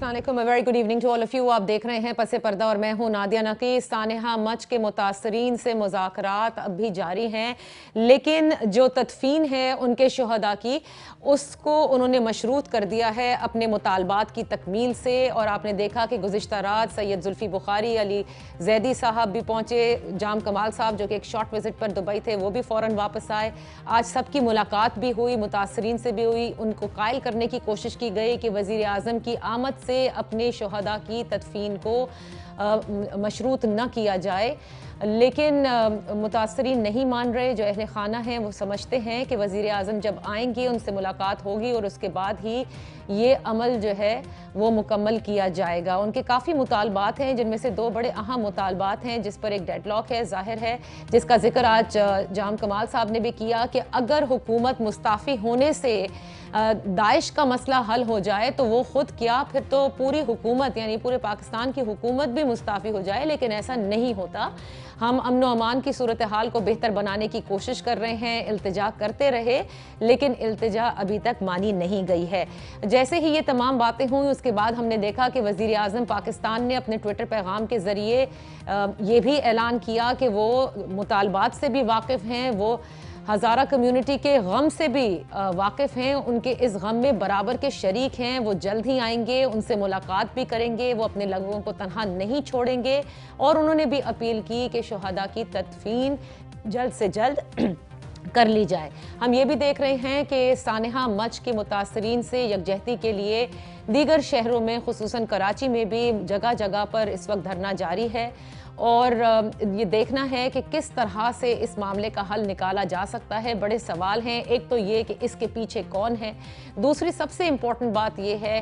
अस्सलाम वालेकुम, very good evening to all of you. आप देख रहे हैं पसे पर्दा और मैं हूं नादिया नकी। सानेहा मच के मुतासरीन से मुज़ाकरात अब भी जारी हैं, लेकिन जो तदफीन है उनके शुहदा की, उसको उन्होंने मशरूत कर दिया है अपने मुतालबात की तकमील से। और आपने देखा कि गुज़िश्ता रात सैयद जुल्फ़ी बुखारी, अली जैदी साहब भी पहुँचे, जाम कमाल साहब जो कि एक शॉर्ट विज़िट पर दुबई थे वो भी फ़ौरन वापस आए। आज सबकी मुलाकात भी हुई, मुतासरीन से भी हुई। उनको कायल करने की कोशिश की गई कि वज़ीर आज़म की आमद से अपने शुहदा की तदफीन को मशरूत न किया जाए, लेकिन मुतासरीन नहीं मान रहे। जो अहले खाना हैं वो समझते हैं कि वज़ीर आज़म जब आएंगे उनसे मुलाकात होगी और उसके बाद ही ये अमल जो है वो मुकम्मल किया जाएगा। उनके काफ़ी मुतालबात हैं, जिनमें से दो बड़े अहम मुतालबात हैं जिस पर एक डेडलॉक है ज़ाहिर है, जिसका जिक्र आज जाम कमाल साहब ने भी किया कि अगर हुकूमत मुस्ताफ़ी होने से दाइश का मसला हल हो जाए तो वो खुद क्या, फिर तो पूरी हुकूमत यानी पूरे पाकिस्तान की हुकूमत भी मुस्ताफ़ी हो जाए। लेकिन ऐसा नहीं होता। हम अमन व अमान की सूरत हाल को बेहतर बनाने की कोशिश कर रहे हैं, इल्तिजा करते रहे, लेकिन इल्तिजा अभी तक मानी नहीं गई है। जैसे ही ये तमाम बातें हुई उसके बाद हमने देखा कि वज़ीर आज़म पाकिस्तान ने अपने ट्विटर पैगाम के ज़रिए ये भी ऐलान किया कि वो मुतालबात से भी वाकिफ़ हैं, वो हज़ारा कम्युनिटी के गम से भी वाकिफ़ हैं, उनके इस गम में बराबर के शरीक हैं। वो जल्द ही आएंगे, उनसे मुलाकात भी करेंगे, वो अपने लोगों को तनहा नहीं छोड़ेंगे। और उन्होंने भी अपील की कि शुहदा की तदफीन जल्द से जल्द कर ली जाए। हम ये भी देख रहे हैं कि सानेहा मच के मुतासरीन से यकजहती के लिए दीगर शहरों में, खुसूसन कराची में भी जगह जगह पर इस वक्त धरना जारी है। और ये देखना है कि किस तरह से इस मामले का हल निकाला जा सकता है। बड़े सवाल हैं। एक तो ये कि इसके पीछे कौन है, दूसरी सबसे इम्पोर्टेंट बात ये है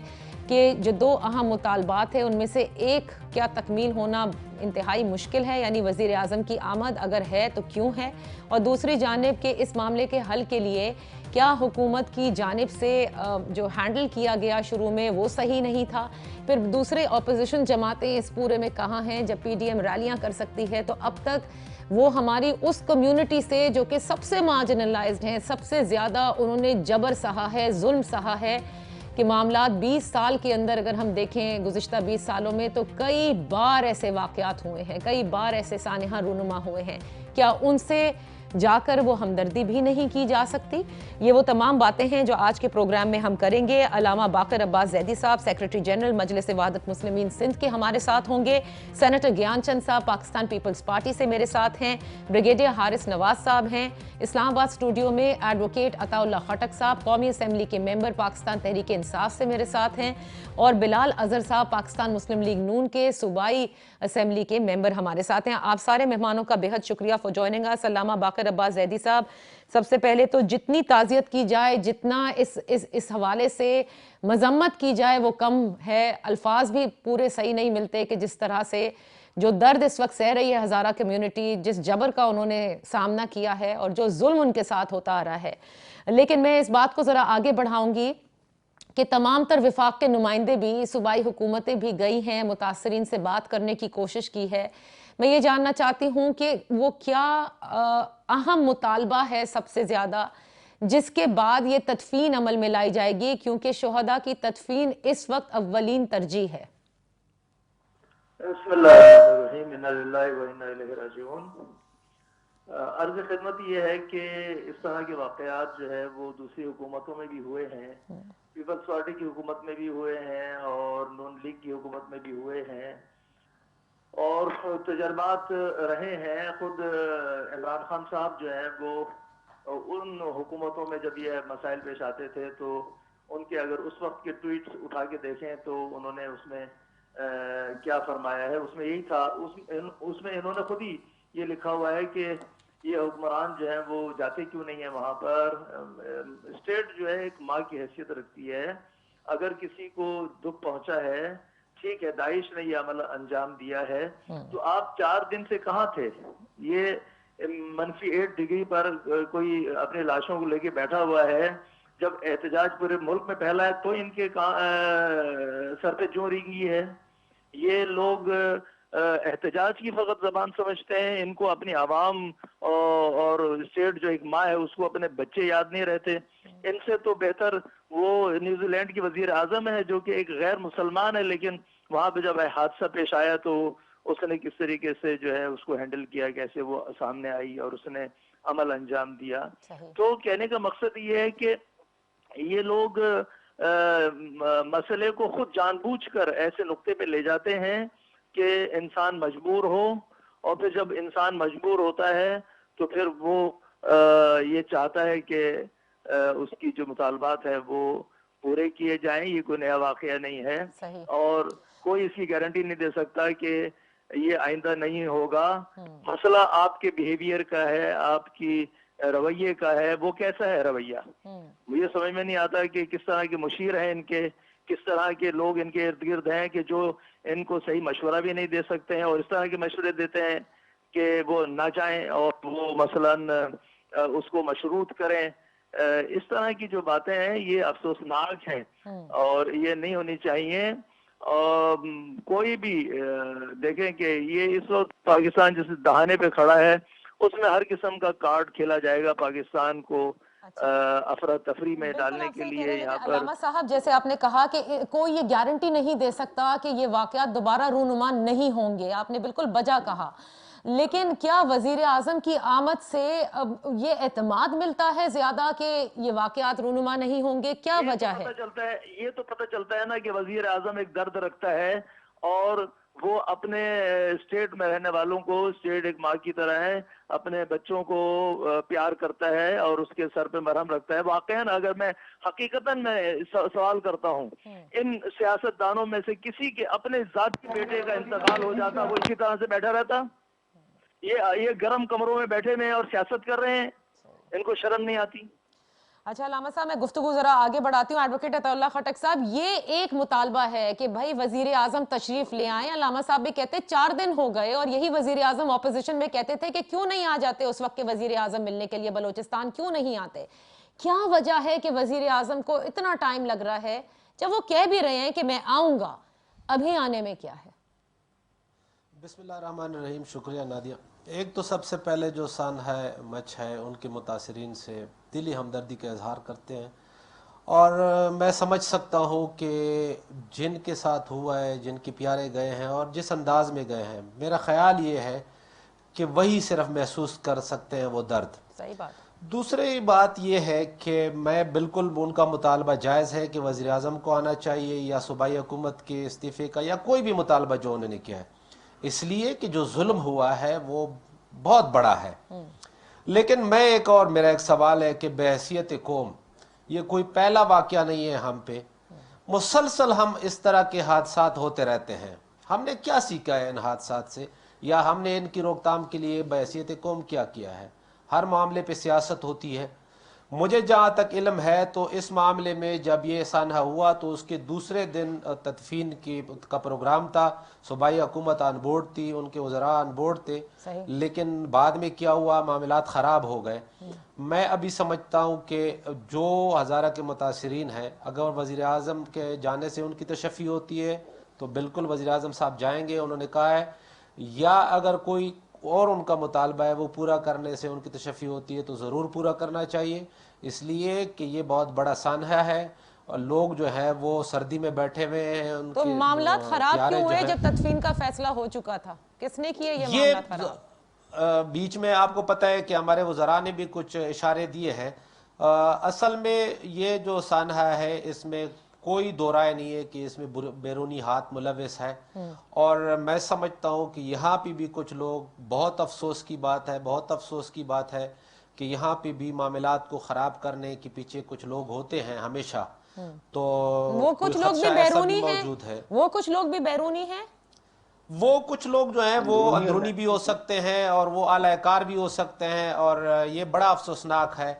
कि जो दो अहम मुतालबात हैं उनमें से एक क्या तकमील होना इंतहाई मुश्किल है, यानी वज़ीर आज़म की आमद अगर है तो क्यों है, और दूसरी जानिब के इस मामले के हल के लिए क्या हुकूमत की जानिब से जो हैंडल किया गया शुरू में वो सही नहीं था। फिर दूसरे अपोजिशन जमातें इस पूरे में कहाँ हैं। जब पीडीएम रैलियां कर सकती है तो अब तक वो हमारी उस कम्युनिटी से जो कि सबसे मार्जिनलाइज्ड हैं, सबसे ज़्यादा उन्होंने जबर सहा है, जुल्म सहा है, कि मामलात 20 साल के अंदर अगर हम देखें गुज़िश्ता 20 सालों में तो कई बार ऐसे वाक़यात हुए हैं, कई बार ऐसे सानेहा रूनुमा हुए हैं। क्या उनसे जाकर वो हमदर्दी भी नहीं की जा सकती? ये वो तमाम बातें हैं जो आज के प्रोग्राम में हम करेंगे। अल्लामा बाकर अब्बास ज़ैदी साहब सेक्रेटरी जनरल मजलिस वहादत मुस्लिमीन सिंध के हमारे साथ होंगे। सेनेटर ज्ञानचंद साहब पाकिस्तान पीपल्स पार्टी से मेरे साथ हैं। ब्रिगेडियर हारिस नवाज साहब हैं। इस्लामाबाद स्टूडियो में एडवोकेट अताउल्ला खटक साहब कौमी असम्बली के मेंबर पाकिस्तान तहरीक इंसाफ से मेरे साथ हैं। और बिलाल अजहर साहब पाकिस्तान मुस्लिम लीग नून के सूबाई असम्बली के मेंबर हमारे साथ हैं। आप सारे मेहमानों का बेहद शुक्रिया फॉर जॉइनिंग अस। अल्लामा बाकर अब्बास ज़ैदी साहब, सबसे पहले तो जितनी ताज़ियत की जाए, जितना इस हवाले से मजम्मत की जाए वो कम है। अल्फाज भी पूरे सही नहीं मिलते कि जिस तरह से जो दर्द इस वक्त सह रही है हज़ारा कम्युनिटी, जिस जबर का उन्होंने सामना किया है और जो जुल्म उनके साथ होता आ रहा है। लेकिन मैं इस बात को ज़रा आगे बढ़ाऊंगी कि तमाम तर विफाक के नुमाइंदे भी, सूबाई हुकूमतें भी गई हैं, मुतासरीन से बात करने की कोशिश की है। मैं ये जानना चाहती हूँ कि वो क्या अहम मुतालबा है सबसे ज़्यादा जिसके बाद ये तदफीन अमल में लाई जाएगी, क्योंकि शुहदा की तदफीन इस वक्त अव्वलीन तरजीह है। अर्ज खिदमत ये है कि इस तरह के वाक़यात जो है वो दूसरी हुकूमतों में भी हुए हैं, पीपल्स पार्टी की हुकूमत में भी हुए हैं और नून लीग की हुकूमत में भी हुए हैं, और तजर्बात रहे हैं। खुद इमरान खान साहब जो है वो उन हुकूमतों में जब ये मसाइल पेश आते थे तो उनके अगर उस वक्त के ट्वीट्स उठा के देखें तो उन्होंने उसमें क्या फरमाया है, उसमें यही था। उसमें इन्होंने खुद ही ये लिखा हुआ है कि ये हुक्मरान जो है वो जाते क्यों नहीं है वहां पर। स्टेट जो है एक माँ की हैसियत रखती है। अगर किसी को दुख पहुंचा है, ठीक है, दाइश ने ये अमल अंजाम दिया है, तो आप 4 दिन से कहाँ थे? ये -8 डिग्री पर कोई अपने लाशों को लेके बैठा हुआ है। जब एहतजाज पूरे मुल्क में फैला है तो इनके सर पे जो रिंगी है। ये लोग احتجاج کی فقط زبان سمجھتے ہیں. ان کو اپنی عوام اور اسٹیٹ جو ایک ماں ہے اس کو اپنے بچے یاد نہیں رہتے. ان سے تو بہتر وہ نیوزی لینڈ کی وزیر اعظم ہے جو کہ ایک غیر مسلمان ہے, لیکن وہاں پہ جب حادثہ پیش آیا تو اس نے کس طریقے سے جو ہے اس کو ہینڈل کیا, کیسے وہ سامنے آئی اور اس نے عمل انجام دیا. تو کہنے کا مقصد یہ ہے کہ یہ لوگ مسئلے کو خود جان بوجھ کر ایسے نقطے پہ لے جاتے ہیں کہ انسان مجبور ہو, اور پھر جب انسان مجبور ہوتا ہے تو پھر وہ یہ چاہتا ہے کہ اس کی جو مطالبات ہے وہ پورے کیے جائیں. یہ کوئی نیا واقعہ نہیں ہے اور کوئی اس کی گارنٹی نہیں دے سکتا کہ یہ آئندہ نہیں ہوگا. مسئلہ آپ کے بیہیویئر کا ہے, آپ کی رویے کا ہے. وہ کیسا ہے رویہ, مجھے سمجھ میں نہیں آتا کہ کس طرح کے مشیر ہیں ان کے, کس طرح کے لوگ ان کے ارد گرد ہیں کہ جو ان کو صحیح مشورہ بھی نہیں دے سکتے ہیں اور اس طرح کے مشورے دیتے ہیں کہ وہ نہ جائیں اور وہ مثلاً اس کو مشروط کریں. اس طرح کی جو باتیں ہیں یہ افسوسناک ہیں اور یہ نہیں ہونی چاہیے. کوئی بھی دیکھیں کہ یہ اس وقت پاکستان جس دہانے پہ کھڑا ہے اس میں ہر قسم کا کارڈ کھیلا جائے گا پاکستان کو افراتفری میں ڈالنے کے لیے. یہاں پر علامہ صاحب جیسے آپ نے کہا کہ کوئی یہ گارنٹی نہیں دے سکتا کہ یہ واقعات دوبارہ رونما نہیں ہوں گے, آپ نے بالکل بجا کہا, لیکن کیا وزیر اعظم کی آمد سے یہ اعتماد ملتا ہے زیادہ کہ یہ واقعات رونما نہیں ہوں گے؟ کیا وجہ ہے؟ یہ تو پتہ چلتا ہے نا کہ وزیر اعظم ایک درد رکھتا ہے اور وہ اپنے اسٹیٹ میں رہنے والوں کو, اسٹیٹ ایک ماں کی طرح ہے, اپنے بچوں کو پیار کرتا ہے اور اس کے سر پہ مرہم رکھتا ہے. واقعاً اگر میں حقیقتاً میں سوال کرتا ہوں, ان سیاست دانوں میں سے کسی کے اپنے ذاتی بیٹے کا انتقال ہو جاتا وہ اسی طرح سے بیٹھا رہتا؟ یہ گرم کمروں میں بیٹھے ہوئے ہیں اور سیاست کر رہے ہیں, ان کو شرم نہیں آتی؟ اچھا علامہ صاحب میں گفتگو ذرا آگے بڑھاتی ہوں. ایڈوکیٹ عطا اللہ خٹک صاحب, یہ ایک مطالبہ ہے کہ بھائی وزیر اعظم تشریف لے آئیں. علامہ صاحب بھی کہتے 4 دن ہو گئے اور یہی وزیر اعظم اپوزیشن میں کہتے تھے کہ کیوں نہیں آ جاتے اس وقت کے وزیر اعظم ملنے کے لیے بلوچستان, کیوں نہیں آتے؟ کیا وجہ ہے کہ وزیر اعظم کو اتنا ٹائم لگ رہا ہے جب وہ کہہ بھی رہے ہیں کہ میں آؤں گا, ابھی آنے میں کیا ہے؟ بسم اللہ الرحمن الرحیم. شکریہ نادیہ. ایک تو سب سے پہلے جو سان ہے مچ ہے ان کے متاثرین سے دلی ہمدردی کا اظہار کرتے ہیں, اور میں سمجھ سکتا ہوں کہ جن کے ساتھ ہوا ہے, جن کے پیارے گئے ہیں اور جس انداز میں گئے ہیں, میرا خیال یہ ہے کہ وہی صرف محسوس کر سکتے ہیں وہ درد. صحیح بات. دوسری بات یہ ہے کہ میں بالکل ان کا مطالبہ جائز ہے کہ وزیر اعظم کو آنا چاہیے یا صوبائی حکومت کے استعفے کا یا کوئی بھی مطالبہ جو انہوں نے کیا ہے, اس لیے کہ جو ظلم ہوا ہے وہ بہت بڑا ہے. لیکن میں میرا ایک سوال ہے کہ بحیثیت قوم یہ کوئی پہلا واقعہ نہیں ہے ہم پہ, مسلسل ہم اس طرح کے حادثات ہوتے رہتے ہیں. ہم نے کیا سیکھا ہے ان حادثات سے, یا ہم نے ان کی روک تھام کے لیے بحیثیت قوم کیا کیا ہے؟ ہر معاملے پہ سیاست ہوتی ہے. مجھے جہاں تک علم ہے تو اس معاملے میں جب یہ سانحہ ہوا تو اس کے دوسرے دن تدفین کا پروگرام تھا, صوبائی حکومت آن بورڈ تھی, ان کے وزراء آن بورڈ تھے, لیکن بعد میں کیا ہوا, معاملات خراب ہو گئے. میں ابھی سمجھتا ہوں کہ جو ہزارہ کے متاثرین ہیں, اگر وزیر اعظم کے جانے سے ان کی تشفی ہوتی ہے تو بالکل وزیر اعظم صاحب جائیں گے, انہوں نے کہا ہے, یا اگر کوئی اور ان کا مطالبہ ہے وہ پورا کرنے سے ان کی تشفی ہوتی ہے تو ضرور پورا کرنا چاہیے, اس لیے کہ یہ بہت بڑا سانحہ ہے اور لوگ جو ہے وہ سردی میں بیٹھے ہوئے ہیں. ان تو کے معاملات خراب کیوں ہوئے جو جب تدفین کا فیصلہ ہو چکا تھا؟ کس نے کیے یہ معاملات خراب؟ بیچ میں آپ کو پتہ ہے کہ ہمارے وزراء نے بھی کچھ اشارے دیے ہیں. اصل میں یہ جو سانحہ ہے اس میں کوئی دو رائے نہیں ہے کہ اس میں بیرونی ہاتھ ملوث ہے, اور میں سمجھتا ہوں کہ یہاں پہ بھی کچھ لوگ, بہت افسوس کی بات ہے, بہت افسوس کی بات ہے کہ یہاں پہ بھی معاملات کو خراب کرنے کے پیچھے کچھ لوگ ہوتے ہیں ہمیشہ. تو وہ کچھ لوگ بھی بیرونی ہیں, وہ کچھ لوگ بھی بیرونی ہیں, وہ کچھ لوگ جو ہیں وہ اندرونی بھی ہو سکتے ہیں اور وہ اعلی کار بھی ہو سکتے ہیں, اور یہ بڑا افسوسناک ہے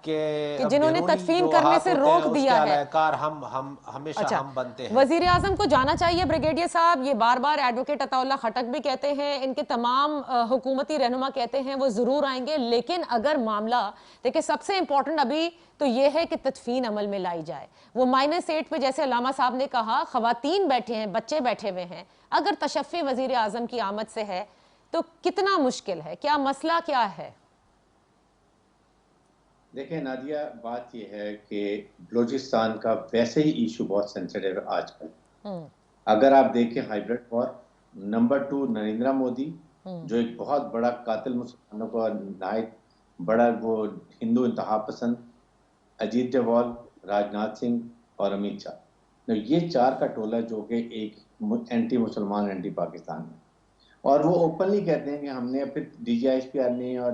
کہ جنہوں نے تدفین کرنے سے روک دیا ہے, اعلی کار ہمیشہ ہم بنتے ہیں. وزیر اعظم کو جانا چاہیے بریگیڈیئر صاحب, یہ بار بار ایڈوکیٹ عطا اللہ خٹک بھی کہتے ہیں, ان کے تمام حکومتی رہنما کہتے ہیں وہ ضرور آئیں گے, لیکن اگر معاملہ دیکھیں سب سے امپورٹنٹ ابھی تو یہ ہے کہ تدفین عمل میں لائی جائے. وہ -8 پہ جیسے علامہ صاحب نے کہا خواتین بیٹھے ہیں, بچے بیٹھے ہوئے ہیں, اگر تشفی وزیر اعظم کی آمد سے ہے تو کتنا مشکل ہے, کیا مسئلہ کیا ہے؟ دیکھیں نادیہ, بات یہ ہے کہ بلوچستان کا ویسے ہی ایشو بہت سینسیٹیو ہے آج کل. اگر آپ دیکھیں ہائیبرڈ وار, نمبر 2 نریندرا مودی جو ایک بہت بڑا قاتل مسلمانوں کا نہایت بڑا وہ ہندو انتہا پسند, اجیت ڈوال, راج ناتھ سنگھ اور امیت شاہ, یہ 4 کا ٹولہ جو کہ ایک اینٹی مسلمان اینٹی پاکستان ہے. اور وہ اوپنلی کہتے ہیں کہ ہم نے, پھر D G I S P R نے اور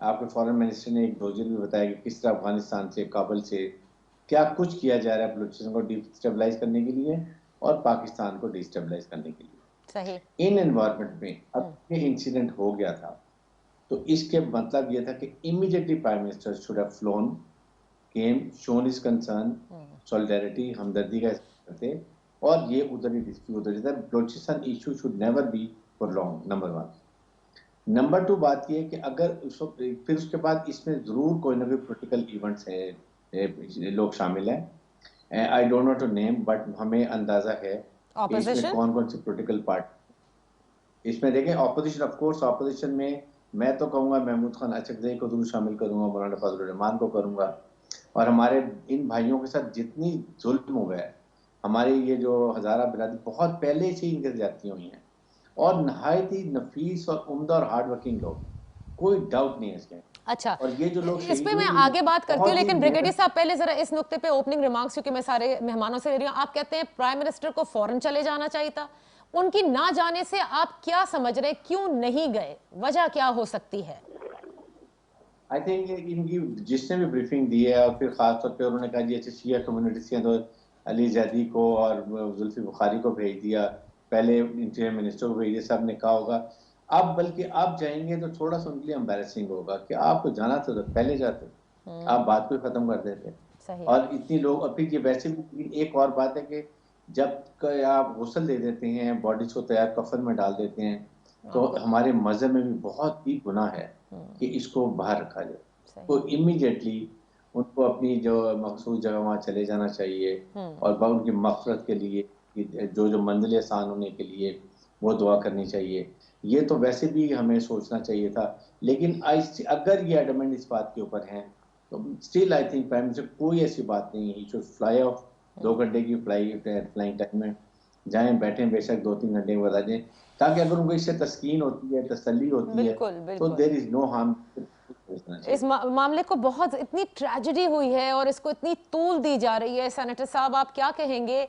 آپ کے فارن منسٹر نے ایک بروجر بھی بتایا کہ کس طرح افغانستان سے, کابل سے کیا کچھ کیا جا رہا ہے بلوچستان کو ڈی اسٹیبلائز کرنے کے لیے اور پاکستان کو ڈی اسٹیبلائز کرنے کے لیے. صحیح. ان انوائرمنٹ میں اب یہ انسیڈنٹ ہو گیا تھا تو اس کے مطلب یہ تھا کہ immediately prime minister should have flown, came, shown his concern, solidarity, ہمدردی کا اظہار کرتے, اور یہ ادھر ہی ڈسپیوٹ ہو جاتا ہے. Balochistan issue should never be for long, number 1. Number 2 بات یہ ہے کہ اگر پھر اس کے بعد اس میں ضرور کوئی نہ کوئی پولیٹیکل ایونٹس ہیں, لوگ شامل ہیں, I don't know to name, but ہمیں اندازہ ہے کہ اس میں کون کون سی پولیٹیکل پارٹی اس میں. دیکھیں اپوزیشن, آف کورس اپوزیشن میں تو کہوں گا محمود خان اچکزئی کو ضرور شامل کروں گا, مولانا فضل الرحمان کو کروں گا, اور ہمارے ان بھائیوں کے ساتھ جتنی ظلم ہوا ہے, ہماری یہ جو ہزارہ برادری بہت پہلے سے ان کے زیادتیاں ہوئی ہیں, اور نہایت ہی نفیس اور عمدہ اور ہارڈ ورکنگ لوگ, کوئی ڈاؤٹ نہیں ہے اس میں. اچھا, اور یہ جو لوگ اس پہ میں آگے بات کرتی ہوں, لیکن بریگیڈیئر صاحب پہلے ذرا اس نقطے پہ اوپننگ ریمارکس, کیونکہ میں سارے مہمانوں سے لے رہی ہوں. آپ کہتے ہیں پرائم منسٹر کو فوراً چلے جانا چاہیے تھا, ان کی نہ جانے سے آپ کیا سمجھ رہے, کیوں نہیں گئے, وجہ کیا ہو سکتی ہے؟ آئی تھنک ان کی جس نے بھی بریفنگ دی ہے, اور پھر خاص طور پہ انہوں نے کہا جی اچھا شیعہ کمیونٹی سے تو علی زیدی کو اور زلفی بخاری کو بھیج دیا, پہلے انٹیریئر منسٹر کو بھیج دیا, سب نے کہا ہوگا. اب بلکہ آپ جائیں گے تو تھوڑا سا ان کے لیے امبیرسنگ ہوگا کہ آپ کو جانا تھا تو پہلے جاتے, آپ بات کو ختم کر دیتے. اور اتنی لوگ, ابھی یہ ویسے بھی ایک اور بات ہے کہ جب آپ غسل دے دیتے ہیں, باڈیز کو تیار کفن میں ڈال دیتے ہیں, تو ہمارے مذہب میں بھی بہت ہی گناہ ہے کہ اس کو باہر رکھا جائے. تو امیڈیٹلی ان کو اپنی جو مخصوص جگہ وہاں چلے جانا چاہیے, اور ان کی مغفرت کے لیے, جو منزل آسان ہونے کے لیے وہ دعا کرنی چاہیے. یہ تو ویسے بھی ہمیں سوچنا چاہیے تھا, لیکن اگر یہ ایڈمنٹ اس بات کے اوپر ہیں تو still I think prime minister کوئی ایسی بات نہیں ہے, ہی شوڈ فلائی آف. 2 گھنٹے کی فلائنگ ٹائم میں جائیں, بیٹھیں, بے شک 2-3 گھنٹے میں بتا دیں, تاکہ اگر ان کو اس سے تسکین ہوتی ہے, تسلی ہوتی ہے, تو دیر از نو ہارم. اس معاملے کو بہت اتنی ٹریجڈی ہوئی ہے اور اس کو اتنی طول دی جا رہی ہے. سینیٹر صاحب آپ کیا کہیں گے,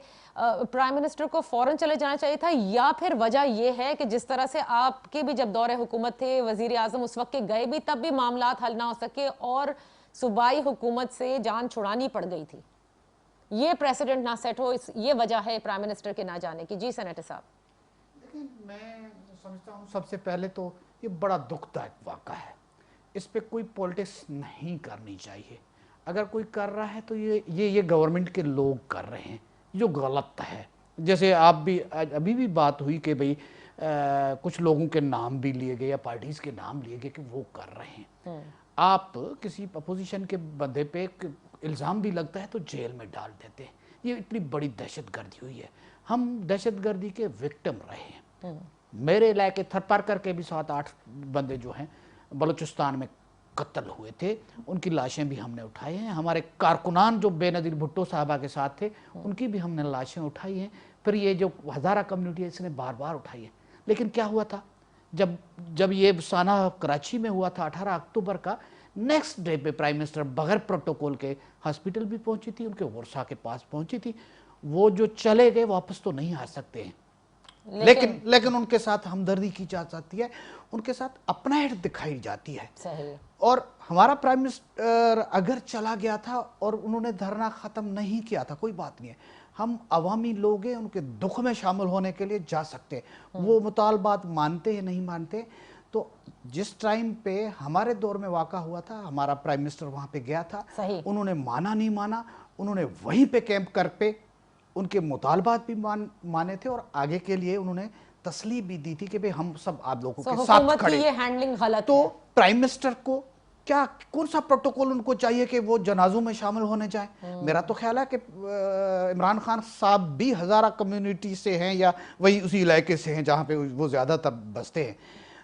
پرائم منسٹر کو فوراً چلے جانا چاہیے تھا, یا پھر وجہ یہ ہے کہ جس طرح سے آپ کے بھی جب دور حکومت تھے, وزیر اعظم اس وقت کے گئے بھی, تب بھی معاملات حل نہ ہو سکے اور صوبائی حکومت سے جان چھڑانی پڑ گئی تھی, یہ پریسیڈنٹ نہ سیٹ ہو, یہ وجہ ہے پرائم منسٹر کے نہ جانے کی؟ جی سینیٹر صاحب. لیکن میں سمجھتا ہوں سب سے پہلے تو یہ بڑا دکھ دائق واقعہ ہے, اس پہ کوئی پولیٹکس نہیں کرنی چاہیے. اگر کوئی کر رہا ہے تو یہ گورنمنٹ کے لوگ کر رہے ہیں, جو غلط ہے. جیسے آپ بھی ابھی بھی بات ہوئی کہ بھئی کچھ لوگوں کے نام بھی لیے گئے یا پارٹیز کے نام لیے گئے کہ وہ کر رہے ہیں. آپ کسی اپوزیشن کے بندے پہ الزام بھی لگتا ہے تو جیل میں ڈال دیتے ہیں. یہ اتنی بڑی دہشت گردی ہوئی ہے, ہم دہشت گردی کے وکٹم رہے ہیں. میرے علاقے تھر پارکر کے بھی 7-8 بندے جو ہیں بلوچستان میں قتل ہوئے تھے, ان کی لاشیں بھی ہم نے اٹھائی ہیں. ہمارے کارکنان جو بے نظیر بھٹو صاحبہ کے ساتھ تھے, ان کی بھی ہم نے لاشیں اٹھائی ہیں. پھر یہ جو ہزارہ کمیونٹی ہے, اس نے بار بار اٹھائی ہے. لیکن کیا ہوا تھا, جب یہ سانحہ کراچی میں ہوا تھا 18 اکتوبر کا, نیکسٹ ڈے پہ پرائم منسٹر بغیر پروٹوکول کے ہاسپٹل بھی پہنچی تھی, ان کے ورثہ کے پاس پہنچی تھی. وہ جو چلے گئے واپس تو نہیں آ سکتے ہیں, لیکن ان کے ساتھ ہمدردی کی جا سکتی ہے, ان کے ساتھ اپنائٹ دکھائی جاتی ہے. صحیح. اور ہمارا پرائم منسٹر اگر چلا گیا تھا اور انہوں نے دھرنا ختم نہیں کیا تھا, کوئی بات نہیں ہے, ہم عوامی لوگ ہیں, ان کے دکھ میں شامل ہونے کے لیے جا سکتے. وہ مطالبات مانتے یا نہیں مانتے, تو جس ٹائم پہ ہمارے دور میں واقع ہوا تھا, ہمارا پرائم منسٹر وہاں پہ گیا تھا, انہوں نے مانا نہیں مانا, انہوں نے وہیں پہ کیمپ کر پہ ان کے مطالبات بھی مانے تھے, اور آگے کے لیے انہوں نے تسلی بھی دی تھی کہ ہم سب آپ لوگوں کے ساتھ کھڑے. یہ ہینڈلنگ غلط. تو پرائم منسٹر کو کیا کون سا پروٹوکول ان کو چاہیے کہ وہ جنازوں میں شامل ہونے جائیں؟ میرا تو خیال ہے کہ عمران خان صاحب بھی ہزارہ کمیونٹی سے ہیں یا وہی اسی علاقے سے ہیں جہاں پہ وہ زیادہ تر بستے ہیں،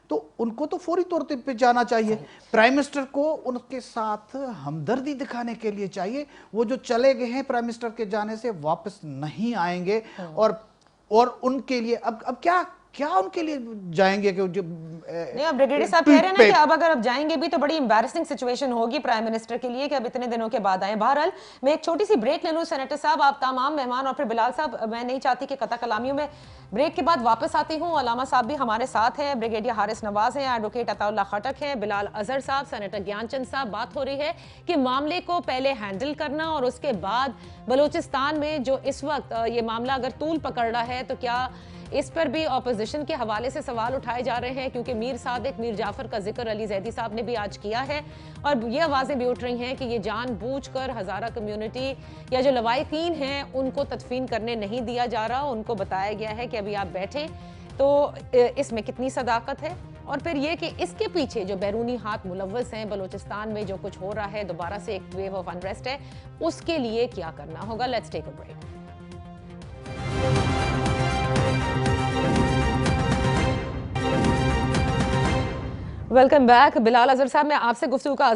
تو ان کو تو فوری طور پہ جانا چاہیے. پرائم منسٹر کو ان کے ساتھ ہمدردی دکھانے کے لیے چاہیے. وہ جو چلے گئے ہیں پرائم منسٹر کے جانے سے واپس نہیں آئیں گے، اور ان کے لیے اب کیا ان کے لیے جائیں گے کہ نہیں، اب بریگیڈیئر صاحب کہہ رہے ہیں نا کہ اب اگر اب جائیں گے بھی تو بڑی امبیرسنگ سچویشن ہوگی پرائم منسٹر کے لیے کہ اب اتنے دنوں کے بعد آئیں. بہرحال میں ایک چھوٹی سی بریک لے لوں سینیٹر صاحب، آپ تمام مہمان اور پھر بلال صاحب، میں نہیں چاہتی کہ قطع کلامیوں میں بریک کے بعد واپس آتی ہوں. علامہ صاحب بھی ہمارے ساتھ ہیں، بریگیڈیئر حارث نواز ہیں، ایڈوکیٹ عطا اللہ خٹک ہیں، بلال اظہر صاحب، سینیٹر گیان چند صاحب. بات ہو رہی ہے کہ معاملے کو پہلے ہینڈل کرنا اور اس کے بعد بلوچستان میں جو اس وقت یہ معاملہ اگر طول پکڑ رہا ہے تو کیا اس پر بھی اپوزیشن کے حوالے سے سوال اٹھائے جا رہے ہیں، کیونکہ میر صادق، میر جعفر کا ذکر علی زیدی صاحب نے بھی آج کیا ہے، اور یہ آوازیں بھی اٹھ رہی ہیں کہ یہ جان بوجھ کر ہزارہ کمیونٹی یا جو لواحقین ہیں ان کو تدفین کرنے نہیں دیا جا رہا. ان کو بتایا گیا ہے کہ ابھی آپ بیٹھیں. تو اس میں کتنی صداقت ہے، اور پھر یہ کہ اس کے پیچھے جو بیرونی ہاتھ ملوث ہیں، بلوچستان میں جو کچھ ہو رہا ہے، دوبارہ سے ایک ویو آف انریسٹ ہے، اس کے لیے کیا کرنا ہوگا. Let's take a break. Welcome back. Bilal Azhar صاحب، میں آپ سے گفتگو کا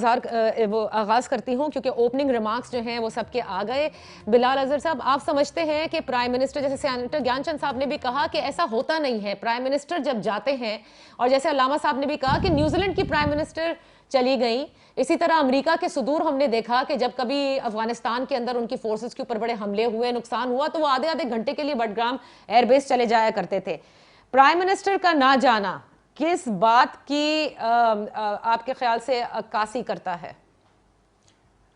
آغاز کرتی ہوں کیونکہ اوپننگ ریمارکس جو ہیں وہ سب کے آ گئے. بلال اظہر صاحب، آپ سمجھتے ہیں کہ پرائم منسٹر، جیسے سینیٹر گیان چند صاحب نے بھی کہا کہ ایسا ہوتا نہیں ہے، پرائم منسٹر جب جاتے ہیں، اور جیسے علامہ صاحب نے بھی کہا کہ نیوزی لینڈ کی پرائم منسٹر چلی گئیں، اسی طرح امریکہ کے صدور ہم نے دیکھا کہ جب کبھی افغانستان کے اندر ان کی فورسز کے اوپر بڑے حملے ہوئے، نقصان ہوا، تو وہ آدھے گھنٹے کے لیے بٹگرام ایئر بیس چلے جایا کرتے تھے. پرائم منسٹر کا نہ جانا کس بات کی آپ کے خیال سے عکاسی کرتا ہے؟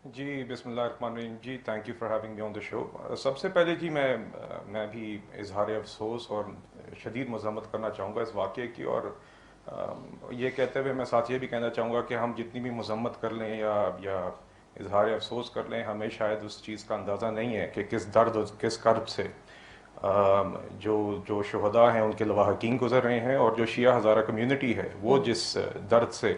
جی بسم اللہ الرحمن الرحیم. جی thank you for having me on the show. سب سے پہلے جی میں بھی اظہار افسوس اور شدید مذمت کرنا چاہوں گا اس واقعے کی، اور یہ کہتے ہوئے میں ساتھ یہ بھی کہنا چاہوں گا کہ ہم جتنی بھی مذمت کر لیں یا اظہار افسوس کر لیں، ہمیں شاید اس چیز کا اندازہ نہیں ہے کہ کس درد اور کس کرب سے جو شہداء ہیں ان کے لواحقین گزر رہے ہیں، اور جو شیعہ ہزارہ کمیونٹی ہے وہ جس درد سے،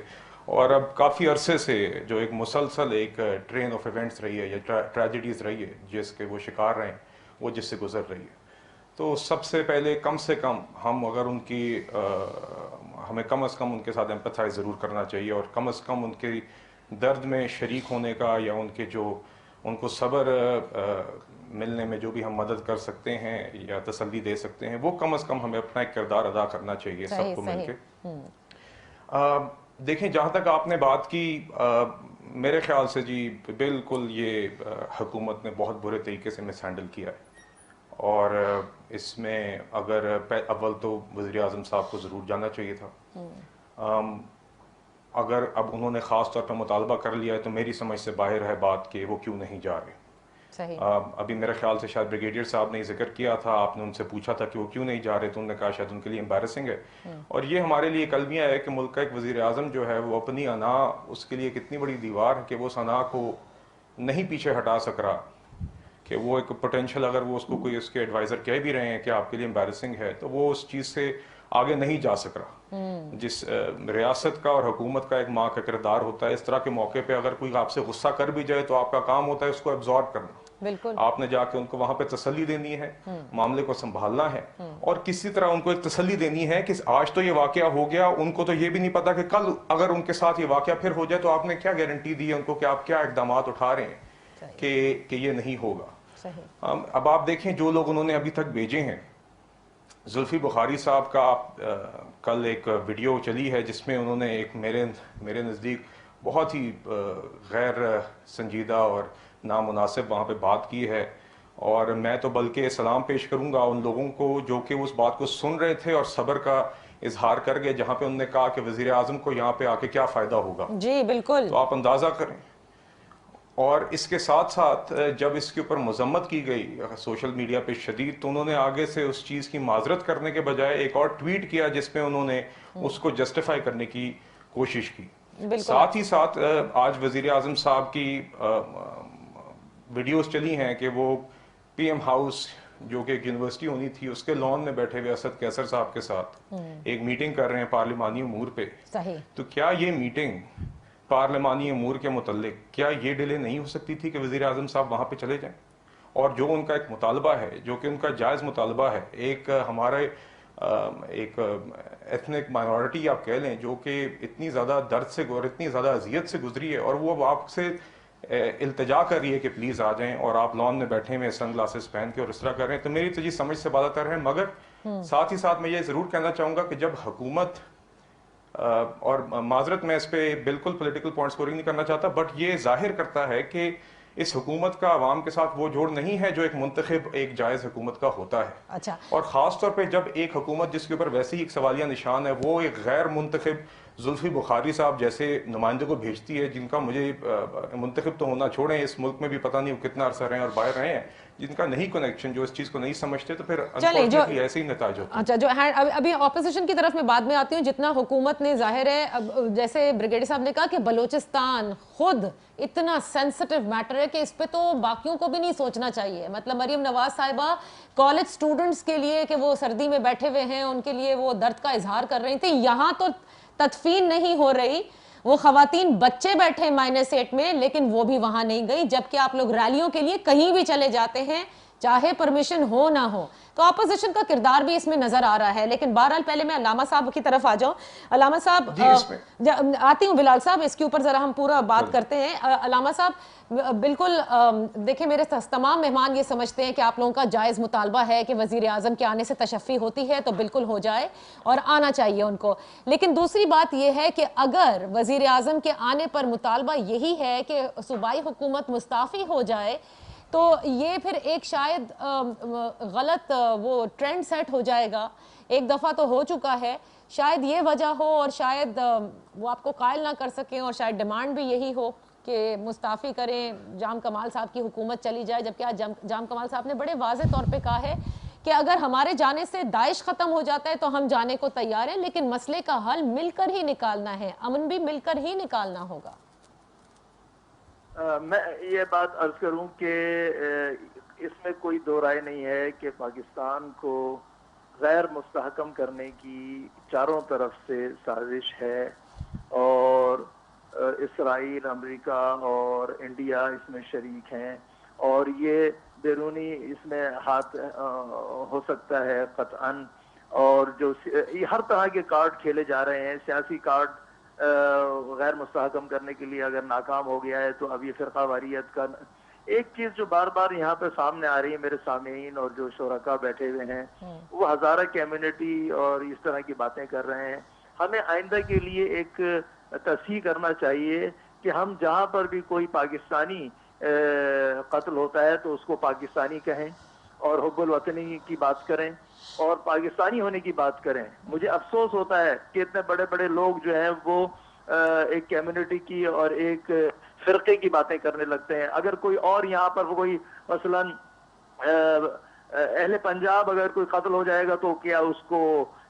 اور اب کافی عرصے سے جو ایک مسلسل ایک ٹرین آف ایونٹس رہی ہے یا ٹریجڈیز رہی ہے جس کے وہ شکار رہے ہیں، وہ جس سے گزر رہی ہے. تو سب سے پہلے کم سے کم ہم اگر ہمیں کم از کم ان کے ساتھ ایمپتھائز ضرور کرنا چاہیے، اور کم از کم ان کے درد میں شریک ہونے کا، یا ان کو صبر ملنے میں جو بھی ہم مدد کر سکتے ہیں یا تسلی دے سکتے ہیں، وہ کم از کم ہمیں اپنا ایک کردار ادا کرنا چاہیے سب کو مل کے. دیکھیں، جہاں تک آپ نے بات کی، میرے خیال سے جی بالکل یہ حکومت نے بہت برے طریقے سے مس ہینڈل کیا ہے، اور اس میں اگر اول تو وزیر اعظم صاحب کو ضرور جانا چاہیے تھا. اگر اب انہوں نے خاص طور پہ مطالبہ کر لیا ہے تو میری سمجھ سے باہر ہے بات کہ وہ کیوں نہیں جا رہے. ابھی میرے خیال سے شاید بریگیڈیئر صاحب نے ذکر کیا تھا، آپ نے ان سے پوچھا تھا کہ وہ کیوں نہیں جا رہے، تو انہوں نے کہا شاید ان کے لیے امبیرسنگ ہے. اور یہ ہمارے لیے ایک المیہ ہے کہ ملک کا ایک وزیر اعظم جو ہے وہ اپنی انا، اس کے لیے کتنی بڑی دیوار ہے کہ وہ اس انا کو نہیں پیچھے ہٹا سک رہا، کہ وہ ایک پوٹینشیل، اگر وہ اس کو کوئی اس کے ایڈوائزر کہہ بھی رہے ہیں کہ آپ کے لیے امبیرسنگ ہے، تو وہ اس چیز سے آگے نہیں جا سک رہا. جس ریاست کا اور حکومت کا ایک ماں کا کردار ہوتا ہے، اس طرح کے موقع پہ اگر کوئی آپ سے غصہ کر بھی جائے تو آپ کا کام ہوتا ہے اس کو ایبزارب کرنا. بالکل، آپ نے جا کے ان کو وہاں پہ تسلی دینی ہے، معاملے کو سنبھالنا ہے، اور کسی طرح ان کو ایک تسلی دینی ہے کہ آج تو یہ واقعہ ہو گیا، ان کو تو یہ بھی نہیں پتا کہ کل اگر ان کے ساتھ یہ واقعہ پھر ہو جائے تو آپ نے کیا گارنٹی دی ہے ان کو کہ آپ کیا اقدامات اٹھا رہے ہیں کہ یہ نہیں ہوگا. اب آپ دیکھیں جو لوگ انہوں نے ابھی تک بھیجے ہیں، زلفی بخاری صاحب کا کل ایک ویڈیو چلی ہے جس میں انہوں نے ایک میرے نزدیک بہت ہی غیر سنجیدہ اور نامناسب وہاں پہ بات کی ہے، اور میں تو بلکہ سلام پیش کروں گا ان لوگوں کو جو کہ اس بات کو سن رہے تھے اور صبر کا اظہار کر گئے، جہاں پہ انہوں نے کہا کہ وزیر اعظم کو یہاں پہ آ کے کیا فائدہ ہوگا. جی بالکل، تو آپ اندازہ کریں. اور اس کے ساتھ ساتھ جب اس کے اوپر مذمت کی گئی سوشل میڈیا پہ شدید، تو انہوں نے آگے سے اس چیز کی معذرت کرنے کے بجائے ایک اور ٹویٹ کیا جس میں انہوں نے اس کو جسٹیفائی کرنے کی کوشش کی. ساتھ ہی ساتھ آج وزیر اعظم صاحب کی ویڈیوز چلی ہیں کہ وہ پی ایم ہاؤس جو کہ ایک یونیورسٹی ہونی تھی اس کے لان میں بیٹھے ہوئے اسد کیسر صاحب کے ساتھ ایک میٹنگ کر رہے ہیں پارلیمانی امور پہ. صحیح. تو کیا یہ میٹنگ पार्लिमानी अमूर के मुतल्लिक क्या ये डिले नहीं हो सकती थी कि वज़ीर आज़म साहब वहाँ पे चले जाएं? और जो उनका एक मुतालबा है, जो कि उनका जायज़ मुतालबा है, एक हमारे एक एथनिक माइनॉरिटी आप कह लें जो कि इतनी ज़्यादा दर्द से और इतनी ज़्यादा अजियत से गुजरी है, और वो अब आपसे इल्तिजा कर रही है कि प्लीज़ आ जाएं, और आप लॉन में बैठे हुए सन ग्लासेस पहन के और इस तरह कर रहे हैं, तो मेरी तो ये समझ से बालातर है। मगर साथ ही साथ मैं ये ज़रूर कहना चाहूँगा कि जब हुकूमत और माजरत मैं इस पे बिल्कुल पॉलिटिकल पॉइंट स्कोरिंग नहीं करना चाहता, बट ये जाहिर करता है कि इस हुकूमत का आवाम के साथ वो जोड़ नहीं है जो एक मुंतखब एक जायज़ हुकूमत का होता है। अच्छा, और ख़ास तौर पे जब एक हुकूमत जिसके ऊपर वैसे ही एक सवालिया निशान है, वो एक गैर मुंतखब जुल्फी बुखारी साहब जैसे नुमाइंदों को भेजती है, जिनका मुझे मुंतखब तो होना छोड़ें, इस मुल्क में भी पता नहीं कितना अरसा रहे और बाहर रहे हैं, जिनका नहीं कनेक्शन, जो इस चीज़ को नहीं समझते, तो फिर अनफॉर्चुनेटली ऐसे ही नतीजे होते हैं। अच्छा, जो है अभी ऑपोजिशन की तरफ मैं बाद में आती हूँ। जितना हुकूमत ने, जाहिर है, अब जैसे ब्रिगेडियर साहब ने कहा कि बलूचिस्तान खुद इतना सेंसिटिव मैटर है कि इस पे तो बाकियों को भी नहीं सोचना चाहिए। मतलब मरीम नवाज साहिबा कॉलेज स्टूडेंट्स के लिए कि वो सर्दी में बैठे हुए हैं, उनके लिए वो दर्द का इजहार कर रही थी, यहाँ तो तदफीन नहीं हो रही। वो खवातीन बच्चे बैठे -8 में, लेकिन वो भी वहां नहीं गई, जबकि आप लोग रैलियों के लिए कहीं भी चले जाते हैं, चाहे परमिशन हो ना हो। तो अपोजिशन का किरदार भी इसमें नजर आ रहा है। लेकिन बहरहाल पहले मैं अलामा साहब की तरफ आ जाऊं। अलामा साहब, आती हूं बिलाल साहब, इसके ऊपर जरा हम पूरा बात करते हैं। अलामा साहब, बिल्कुल देखिए, मेरे तमाम मेहमान ये समझते हैं कि आप लोगों का जायज़ मुतालबा है कि वज़ीर आज़म के आने से तशफ़ी होती है तो बिल्कुल हो जाए और आना चाहिए उनको। लेकिन दूसरी बात यह है कि अगर वज़ीर आज़म के आने पर मुतालबा यही है कि सूबाई हुकूमत मुस्ताफ़ी हो जाए, तो ये फिर एक शायद गलत वो ट्रेंड सेट हो जाएगा। एक दफ़ा तो हो चुका है, शायद ये वजह हो, और शायद वो आपको कायल ना कर सकें, और शायद डिमांड भी यही हो कि मुस्ताफ़ी करें, जाम कमाल साहब की हुकूमत चली जाए। जबकि आज जाम कमाल साहब ने बड़े वाज़ेह तौर पे कहा है कि अगर हमारे जाने से दाइश ख़त्म हो जाता है तो हम जाने को तैयार हैं, लेकिन मसले का हल मिलकर ही निकालना है, अमन भी मिलकर ही निकालना होगा। मैं ये बात अर्ज करूं कि इसमें कोई दो राय नहीं है कि पाकिस्तान को गैर मुस्तहकम करने की चारों तरफ से साजिश है, और इसराइल, अमेरिका और इंडिया इसमें शरीक हैं, और ये बैरूनी इसमें हाथ हो सकता है क़तअन। और जो हर तरह के कार्ड खेले जा रहे हैं, सियासी कार्ड गैर मुस्तहकम करने के लिए अगर नाकाम हो गया है, तो अब ये फ़िरका वारियत का एक चीज़ जो बार बार यहाँ पे सामने आ रही है, मेरे सामीन और जो शुरका बैठे हुए हैं, वो हज़ारा कम्युनिटी और इस तरह की बातें कर रहे हैं। हमें आइंदा के लिए एक तस्हीह करना चाहिए कि हम जहाँ पर भी कोई पाकिस्तानी कत्ल होता है तो उसको पाकिस्तानी कहें, और हुब्बुल वतनी की बात करें, और पाकिस्तानी होने की बात करें। मुझे अफसोस होता है कि इतने बड़े बड़े लोग जो हैं वो एक कम्युनिटी की और एक फिरके की बातें करने लगते हैं। अगर कोई और यहाँ पर कोई मसलन अहले पंजाब अगर कोई कत्ल हो जाएगा तो क्या उसको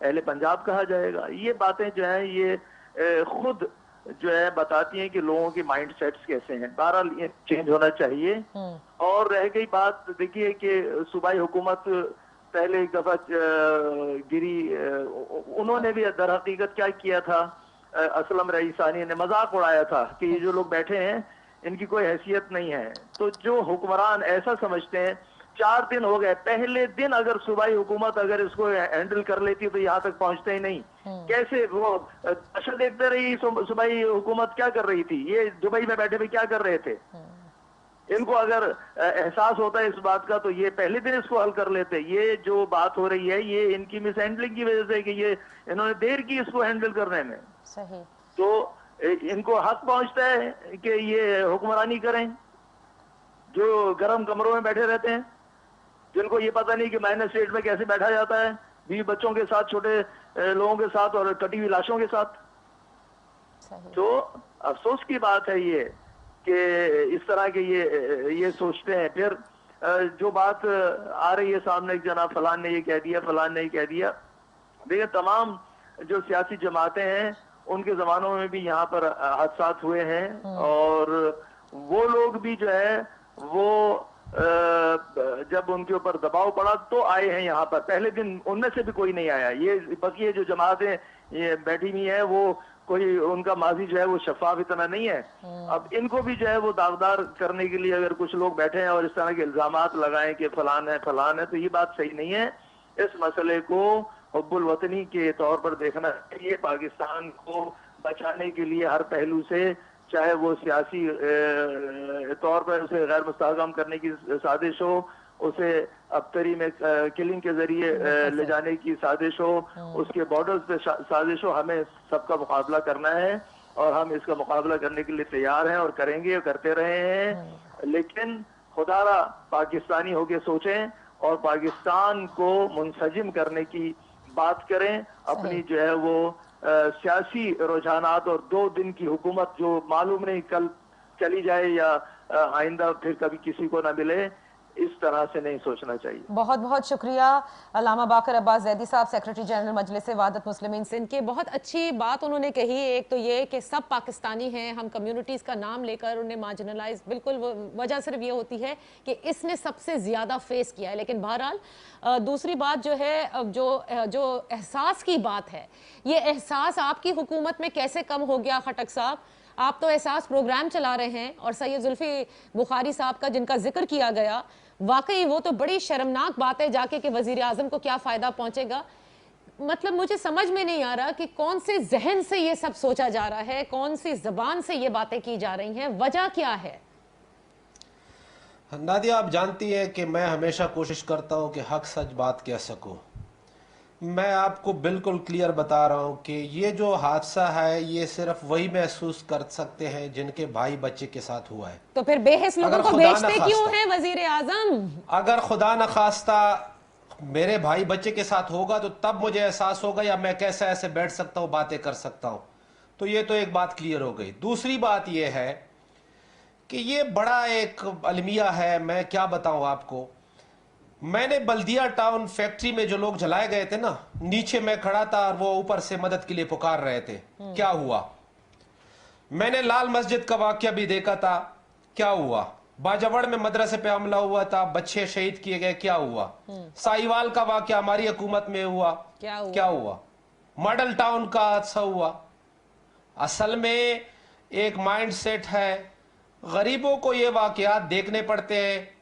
अहले पंजाब कहा जाएगा? ये बातें जो हैं ये खुद जो है बताती हैं कि लोगों के माइंड सेट्स कैसे हैं। बहरहाल ये चेंज होना चाहिए। और रह गई बात, देखिए कि सूबाई हुकूमत पहले एक दफा गिरी, उन्होंने भी दर हकीकत क्या किया था, असलम रईसानी ने मजाक उड़ाया था कि ये जो लोग बैठे हैं इनकी कोई हैसियत नहीं है। तो जो हुक्मरान ऐसा समझते हैं, 4 दिन हो गए, पहले दिन अगर सूबाई हुकूमत अगर इसको हैंडल कर लेती तो यहाँ तक पहुंचते ही नहीं। कैसे वो अच्छा देखते रही सूबाई हुकूमत क्या कर रही थी, ये दुबई में बैठे हुए क्या कर रहे थे। इनको अगर एहसास होता है इस बात का तो ये पहले दिन इसको हल कर लेते। ये जो बात हो रही है ये इनकी मिस हैंडलिंग की वजह से कि ये इन्होंने देर की इसको हैंडल करने में। सही। तो इनको हक पहुंचता है कि ये हुक्मरानी करें, जो गर्म कमरों में बैठे रहते हैं, जिनको ये पता नहीं कि -8 में कैसे बैठा जाता है, बीवी बच्चों के साथ, छोटे लोगों के साथ और कटी हुई लाशों के साथ। तो अफसोस की बात है ये कि इस तरह के ये सोचते हैं। फिर जो बात आ रही है सामने, जनाब फलान ने ये कह दिया, फलान ने ये कह दिया। देखिए तमाम जो सियासी जमातें हैं उनके जमानों में भी यहाँ पर हादसात हुए हैं, और वो लोग भी जो है वो जब उनके ऊपर दबाव पड़ा तो आए हैं यहाँ पर। पहले दिन उनमें से भी कोई नहीं आया। ये बस ये जो जमातें ये बैठी हुई है वो कोई उनका माजी जो है वो शफाफ इतना नहीं है। अब इनको भी जो है वो दागदार करने के लिए अगर कुछ लोग बैठे हैं और इस तरह के इल्जामात लगाएं कि फलान है, तो ये बात सही नहीं है। इस मसले को हुब्बुल वतनी के तौर पर देखना चाहिए। पाकिस्तान को बचाने के लिए हर पहलू से, चाहे वो सियासी तौर पर उसे गैर मुस्तहकम करने की साजिश हो, उसे अबतरी में किलिंग के जरिए ले जाने की साजिश हो, उसके बॉर्डर्स पे साजिश हो, हमें सबका मुकाबला करना है और हम इसका मुकाबला करने के लिए तैयार हैं और करेंगे और करते रहे हैं। लेकिन खुदारा पाकिस्तानी होके सोचें और पाकिस्तान को मुंसजिम करने की बात करें। अपनी जो है वो सियासी रुझानात और 2 दिन की हुकूमत जो मालूम नहीं कल चली जाए या आइंदा फिर कभी किसी को ना मिले, इस तरह से नहीं सोचना चाहिए। बहुत बहुत शुक्रिया अल्लामा बाकर अब्बास ज़ैदी साहब, सेक्रेटरी जनरल मजलिस वहादत मुस्लिमीन सिंध के। बहुत अच्छी बात उन्होंने कही। एक तो ये कि सब पाकिस्तानी हैं, हम कम्युनिटीज़ का नाम लेकर उन्हें मार्जिनलाइज, बिल्कुल वजह सिर्फ ये होती है कि इसने सबसे ज़्यादा फेस किया है। लेकिन बहरहाल दूसरी बात जो है, जो एहसास की बात है, ये एहसास आपकी हुकूमत में कैसे कम हो गया खटक साहब? आप तो एहसास प्रोग्राम चला रहे हैं और सैयद जुल्फी बुखारी साहब का जिनका जिक्र किया गया, वाकई वो तो बड़ी शर्मनाक बात है जाके कि वजीर आजम को क्या फ़ायदा पहुंचेगा। मतलब मुझे समझ में नहीं आ रहा कि कौन से जहन से ये सब सोचा जा रहा है, कौन सी ज़बान से ये बातें की जा रही हैं, वजह क्या है? नादिया, आप जानती हैं कि मैं हमेशा कोशिश करता हूं कि हक सच बात कह सकूं। मैं आपको बिल्कुल क्लियर बता रहा हूं कि ये जो हादसा है ये सिर्फ वही महसूस कर सकते हैं जिनके भाई बच्चे के साथ हुआ है। तो फिर बेहिस लोगों को भेजते क्यों हैं वजीर आजम? अगर खुदा न खास्ता मेरे भाई बच्चे के साथ होगा तो तब मुझे एहसास होगा या मैं कैसे ऐसे बैठ सकता हूं, बातें कर सकता हूं। तो ये तो एक बात क्लियर हो गई। दूसरी बात ये है कि ये बड़ा एक अलमिया है। मैं क्या बताऊं आपको, मैंने बल्दिया टाउन फैक्ट्री में जो लोग जलाए गए थे ना, नीचे मैं खड़ा था और वो ऊपर से मदद के लिए पुकार रहे थे। क्या हुआ? मैंने लाल मस्जिद का वाकया भी देखा था, क्या हुआ? बाजावड़ में मदरसे पे हमला हुआ था, बच्चे शहीद किए गए, क्या हुआ? साहिवाल का वाकया हमारी हुकूमत में हुआ, क्या हुआ? मॉडल टाउन का हादसा हुआ। असल में एक माइंड सेट है, गरीबों को ये वाकयात देखने पड़ते हैं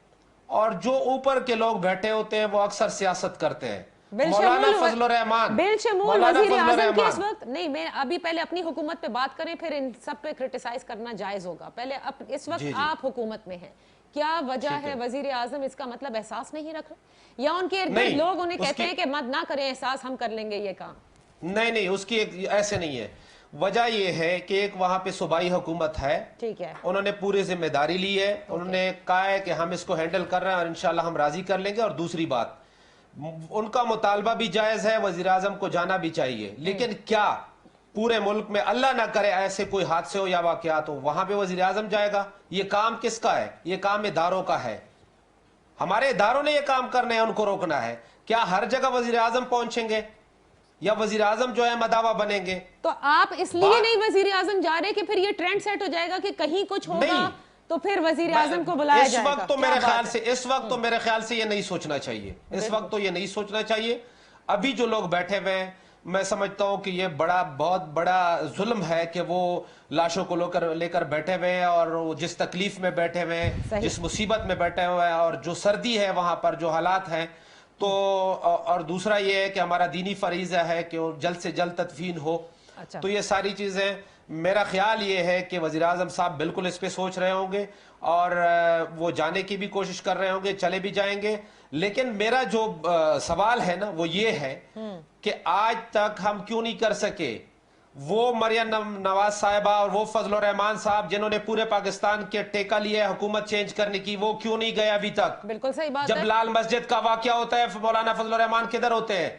और जो ऊपर के लोग बैठे होते हैं वो अक्सर सियासत करते हैं। मौलाना फजलुर रहमान, वज़ीर आज़म के इस वक्त नहीं, मैं अभी पहले अपनी हुकूमत पे बात करें, फिर इन सब पे क्रिटिसाइज करना जायज होगा। पहले इस वक्त आप हुकूमत में हैं, क्या वजह है वजीर आज़म इसका मतलब एहसास नहीं रख रहे, या उनके इर्द गिर्द लोग उन्हें कहते हैं कि मत ना करें एहसास, हम कर लेंगे ये काम? नहीं, उसकी ऐसे नहीं है। वजह यह है कि एक वहां पे सूबाई हुकूमत है, ठीक है, उन्होंने पूरी जिम्मेदारी ली है, उन्होंने कहा है कि हम इसको हैंडल कर रहे हैं और इंशाल्लाह हम राजी कर लेंगे। और दूसरी बात, उनका मुतालबा भी जायज है, वजीर आजम को जाना भी चाहिए। लेकिन क्या पूरे मुल्क में अल्लाह ना करे ऐसे कोई हादसे हो या वाकयात हो, वहां पे वजीर आजम जाएगा? ये काम किसका है? ये काम इदारों का है। हमारे इदारों ने ये काम करने हैं, उनको रोकना है। क्या हर जगह वजीर आजम पहुंचेंगे या वजीर आजम जो है मदावा बनेंगे? तो आप इसलिए नहीं वजीर आजम जा रहे कि फिर ये ट्रेंड सेट हो जाएगा कि कहीं कुछ होगा तो फिर वजीर आजम को बुलाया जाएगा? इस वक्त तो मेरे ख्याल से ये नहीं सोचना चाहिए। इस वक्त तो ये नहीं सोचना चाहिए। अभी जो लोग बैठे हुए हैं, मैं समझता हूं कि ये बहुत बड़ा जुल्म है कि वो लाशों को लेकर बैठे हुए हैं और जिस तकलीफ में बैठे हुए हैं, जिस मुसीबत में बैठे हुए हैं और जो सर्दी है वहां पर, जो हालात हैं। तो और दूसरा ये है कि हमारा दीनी फरीज़ा है कि जल्द से जल्द तदफीन हो। अच्छा। तो ये सारी चीज़ें, मेरा ख्याल ये है कि वज़ीर आज़म साहब बिल्कुल इस पे सोच रहे होंगे और वो जाने की भी कोशिश कर रहे होंगे, चले भी जाएंगे। लेकिन मेरा जो सवाल है ना वो ये है कि आज तक हम क्यों नहीं कर सके वो मरियम नवाज साहिबा और वो फजलुर रहमान साहब जिन्होंने पूरे पाकिस्तान के टेका लिया है हुकूमत चेंज करने की, वो क्यों नहीं गए अभी तक? बिल्कुल सही बात जब है। लाल मस्जिद का वाकया होता है मौलाना फजलुर रहमान किधर होते हैं?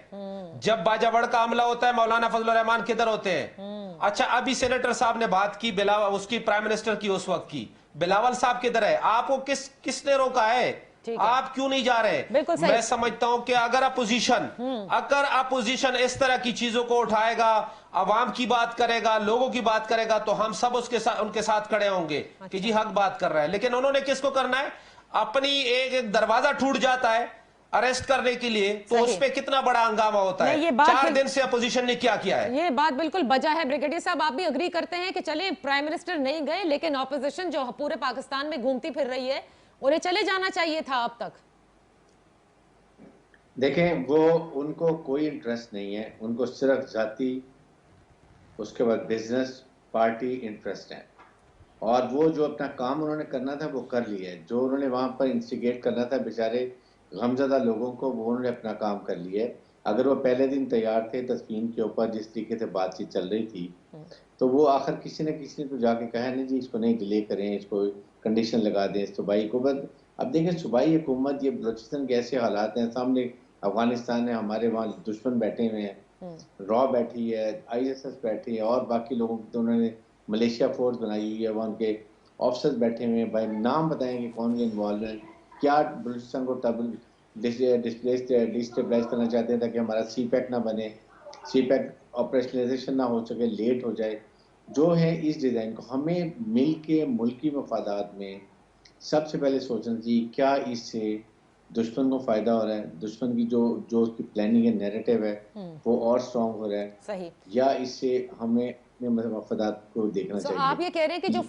जब बाजावड़ का हमला होता है मौलाना फजलुर रहमान किधर होते हैं? अच्छा, अभी सेनेटर साहब ने बात की बिलावल, उसकी प्राइम मिनिस्टर की उस वक्त की, बिलावल साहब किधर है? आपको किसने रोका है? आप क्यों नहीं जा रहे? मैं समझता हूं कि अगर अपोजिशन इस तरह की चीजों को उठाएगा, अवाम की बात करेगा, लोगों की बात करेगा, तो हम सब उनके साथ खड़े होंगे। अच्छा। कि जी हक बात कर रहा है। लेकिन उन्होंने किसको करना है? अपनी एक दरवाजा टूट जाता है, अरेस्ट करने के लिए, तो उस पे कितना बड़ा हंगामा होता नहीं, ये है। बात 4 दिन से अपोजिशन ने क्या किया है। ये बात बिल्कुल बजा है। ब्रिगेडियर साहब, आप भी अग्री करते हैं कि चले प्राइम मिनिस्टर नहीं गए, लेकिन ऑपोजिशन जो पूरे पाकिस्तान में घूमती फिर रही है, उन्हें चले जाना चाहिए था अब तक? देखें, वो उनको कोई इंटरेस्ट नहीं है, उनको सिर्फ जाति, उसके बाद बिजनेस, पार्टी इंटरेस्ट है। और वो जो अपना काम उन्होंने करना था वो कर लिया है। जो उन्होंने वहाँ पर इंस्टिगेट करना था बेचारे गमज़दा लोगों को, वो उन्होंने अपना काम कर लिया है। अगर वो पहले दिन तैयार थे तस्वीर के ऊपर, जिस तरीके से बातचीत चल रही थी, तो वो आखिर किसी न किसी ने तो जाके कहा नहीं जी इसको नहीं डिले करें, इसको कंडीशन लगा दें इस सूबाई को। बस अब देखें सूबाई हुकूमत, ये बलूचिस्तान के ऐसे हालात हैं, सामने अफगानिस्तान है, हमारे वहाँ दुश्मन बैठे हुए हैं, रॉ बैठी है, ISS बैठी है, और बाकी लोगों की तो उन्होंने मलेशिया फोर्स बनाई हुई है, वहाँ उनके ऑफिसर्स बैठे हुए हैं। भाई नाम बताएंगे कौन इन्वॉल्व है, क्या बलूचिस्तान को डिस्टेबलाइज करना चाहते हैं ताकि हमारा CPEC ना बने, CPEC ऑपरेशनलाइजेशन ना हो सके, लेट हो जाए। जो है इस डिज़ाइन को हमें मिल के मुल्की मफादात में सबसे पहले सोचना चाहिए, क्या इससे दुश्मन को फ़ायदा हो रहा है, दुश्मन की जो उसकी प्लानिंग है, नैरेटिव है, वो और स्ट्रॉन्ग हो रहा है, सही, या इससे हमें अपने मफादात को देखना चाहिए। आप ये कह रहे हैं कि जो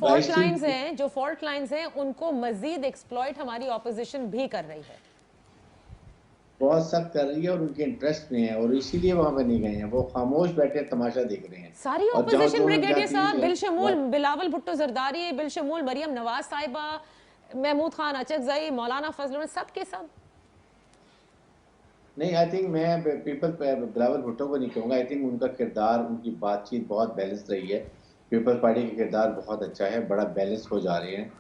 फॉल्ट लाइंस हैं उनको मजीद एक्सप्लॉइट हमारी ऑपोजिशन भी कर रही है, बहुत सख्त कर रही है, और उनके इंटरेस्ट में है, और इसीलिए वहां पे नहीं गए हैं। वो खामोश बैठे तमाशा देख रहे हैं सारी और जहाँ ऑपोजिशन। दोनों ब्रिगेडियर जाति साहब, हैं, बिलशमूल बिलावल भुट्टो जरदारी, बिलशमूल मरियम नवाज साहिबा, महमूद खान अचकजई, मौलाना फजल, सब के सब। नहीं, आई थिंक मैं बिलावल भुट्टो को नहीं कहूँगा। आई थिंक उनका किरदार, उनकी बातचीत बहुत बैलेंस रही है। पीपल्स पार्टी का किरदार बहुत अच्छा है, बड़ा बैलेंस हो जा रहे हैं।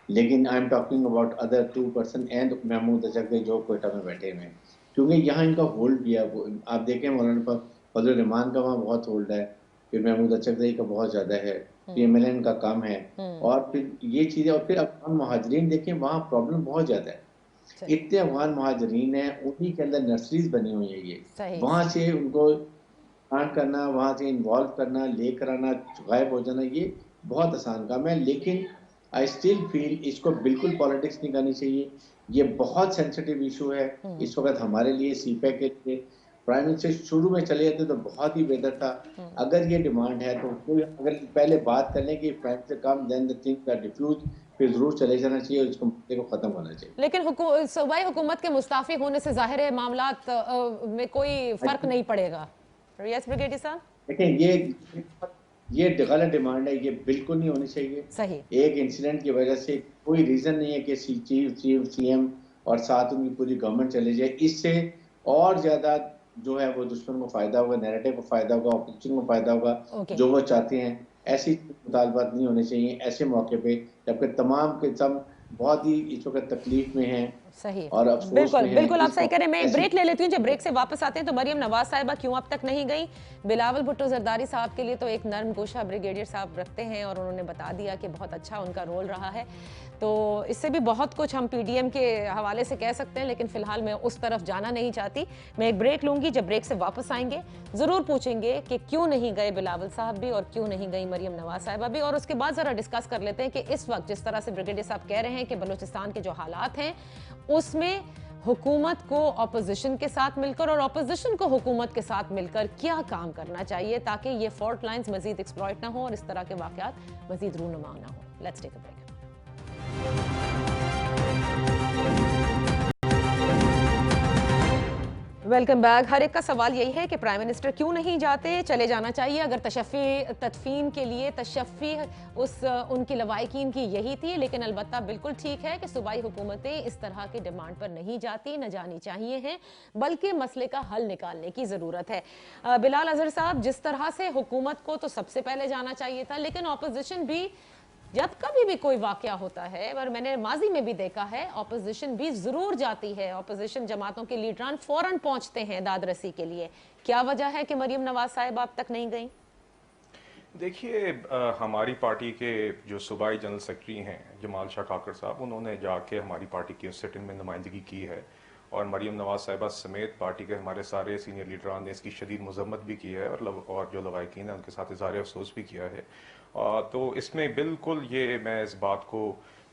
लेकिन I am talking about other 2% and Mahmood Achakzai जो कोयटा में बैठे हुए हैं, क्योंकि यहाँ इनका होल्ड भी है। आप देखें मौलाना फजल रहमान का वहाँ बहुत होल्ड है, फिर महमूद अचकजई का बहुत ज़्यादा है, PMLN का कम है, और फिर ये चीज़ें, और फिर अफगान महाजरीन देखें, वहाँ प्रॉब्लम बहुत ज़्यादा है। इतने अफगान महाजरीन हैं, उन्हीं के अंदर नर्सरीज बनी हुई है। ये वहाँ से उनको प्लांट करना, वहाँ से इन्वॉल्व करना, लेकर आना, गायब हो जाना, ये बहुत आसान काम है। लेकिन आई स्टिल फील इसको बिल्कुल पॉलिटिक्स नहीं करनी चाहिए। ये बहुत सेंसिटिव इशू है इस वक्त हमारे लिए। CPEC के लिए प्राइम मिनिस्टर शुरू में चले जाते तो बहुत ही बेहतर था। अगर ये डिमांड है तो कोई अगर पहले बात कर लें कि prime minister come, then the thing that defuse, फिर जरूर चले जाना चाहिए और इसको मुद्दे को खत्म होना चाहिए। लेकिन सूबाई हुकूमत के मुस्ताफी होने से जाहिर है मामलात में कोई फर्क नहीं पड़ेगा। यस ब्रिगेडियर साहब, देखिए ये गलत डिमांड है, ये बिल्कुल नहीं होनी चाहिए। सही, एक इंसिडेंट की वजह से कोई रीजन नहीं है कि चीफ CM और साथ उनकी पूरी गवर्नमेंट चले जाए। इससे और ज्यादा जो है वो दुश्मन को फायदा होगा, नैरेटिव को फायदा होगा, ऑपोजिशन को फायदा होगा, जो वो चाहते हैं। ऐसी मुतालबात नहीं होने चाहिए ऐसे मौके पे, जबकि तमाम के सब बहुत ही इस वक्त तकलीफ में हैं। सही, और अफसोस बिल्कुल में बिल्कुल हैं। आप सही कह रहे हैं। मैं एक ब्रेक ले लेती हूँ, जब ब्रेक से वापस आते हैं तो मरियम नवाज साहिबा क्यों अब तक नहीं गई। बिलावल भुट्टो जरदारी साहब के लिए तो एक नर्म गोशा ब्रिगेडियर साहब रखते हैं, और उन्होंने बता दिया कि बहुत अच्छा उनका रोल रहा है। तो इससे भी बहुत कुछ हम PDM के हवाले से कह सकते हैं, लेकिन फिलहाल मैं उस तरफ जाना नहीं चाहती। मैं एक ब्रेक लूंगी, जब ब्रेक से वापस आएंगे ज़रूर पूछेंगे कि क्यों नहीं गए बिलावल साहब भी और क्यों नहीं गई मरियम नवाज साहिबा भी। और उसके बाद ज़रा डिस्कस कर लेते हैं कि इस वक्त जिस तरह से ब्रिगेडियर साहब कह रहे हैं कि बलूचिस्तान के जो हालात हैं उसमें हुकूमत को ऑपोजिशन के साथ मिलकर और ऑपोजिशन को हुकूमत के साथ मिलकर क्या काम करना चाहिए ताकि ये फॉल्ट लाइंस मजीद एक्सप्लॉइट ना हो और इस तरह के वाकयात मजीद रूनुमा ना हो। Let's take a break. Welcome back. हर एक का सवाल यही है कि प्राइम मिनिस्टर क्यों नहीं जाते, चले जाना चाहिए। अगर तदफीन के लिए तशफ़ी उनकी लवाहिकीन की यही थी, लेकिन अलबत्ता बिल्कुल ठीक है कि सूबाई हुकूमतें इस तरह की डिमांड पर नहीं जाती, न जानी चाहिए हैं, बल्कि मसले का हल निकालने की ज़रूरत है। बिलाल अजहर साहब, जिस तरह से हुकूमत को तो सबसे पहले जाना चाहिए था, लेकिन ऑपोजिशन भी जब कभी भी कोई वाकया होता है, और मैंने माजी में भी देखा है, ऑपोजिशन भी जरूर जाती है। ऑपोजिशन जमातों के लीडरान फौरन पहुंचते हैं दादरसी के लिए। क्या वजह है कि मरियम नवाज साहिब अब तक नहीं गई? देखिए, हमारी पार्टी के जो सूबाई जनरल सेक्रेटरी हैं जमाल शाह काकर साहब, उन्होंने जाके हमारी पार्टी की उस सिटिंग में नुमाइंदगी की है, और मरियम नवाज साहिबा समेत पार्टी के हमारे सारे सीनियर लीडरान ने इसकी शदीद मजम्मत भी की है, और जो लवाहिकीन हैं उनके साथ इज़हार अफसोस भी किया है। तो इसमें बिल्कुल ये मैं इस बात को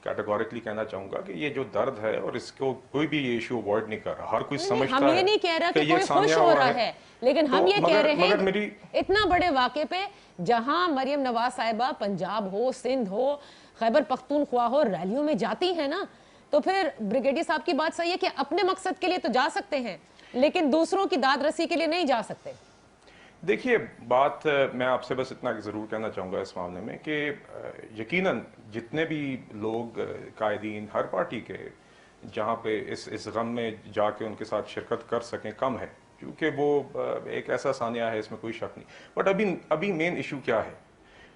कैटेगोरिकली कहना चाहूंगा कि ये जो दर्द है और इसको कोई भी ये इशू अवॉइड नहीं कर रहा, हर कोई नहीं, समझता हम ये है नहीं कह रहा कि ये कोई खुश सानिया हो हुआ रहा है, लेकिन हम तो ये कह रहे मगर हैं मेरी इतना बड़े वाक़े पे जहां मरियम नवाज साहिबा पंजाब हो, सिंध हो, खैबर पख्तूनख्वा हो, रैलियों में जाती है ना, तो फिर ब्रिगेडियर साहब की बात सही है कि अपने मकसद के लिए तो जा सकते हैं लेकिन दूसरों की दाद रसी के लिए नहीं जा सकते। देखिए बात मैं आपसे बस इतना ज़रूर कहना चाहूँगा इस मामले में कि यकीनन जितने भी लोग कायदीन हर पार्टी के जहाँ पे इस गम में जाके उनके साथ शिरकत कर सकें कम है, क्योंकि वो एक ऐसा सानिया है, इसमें कोई शक नहीं। बट अभी मेन इशू क्या है?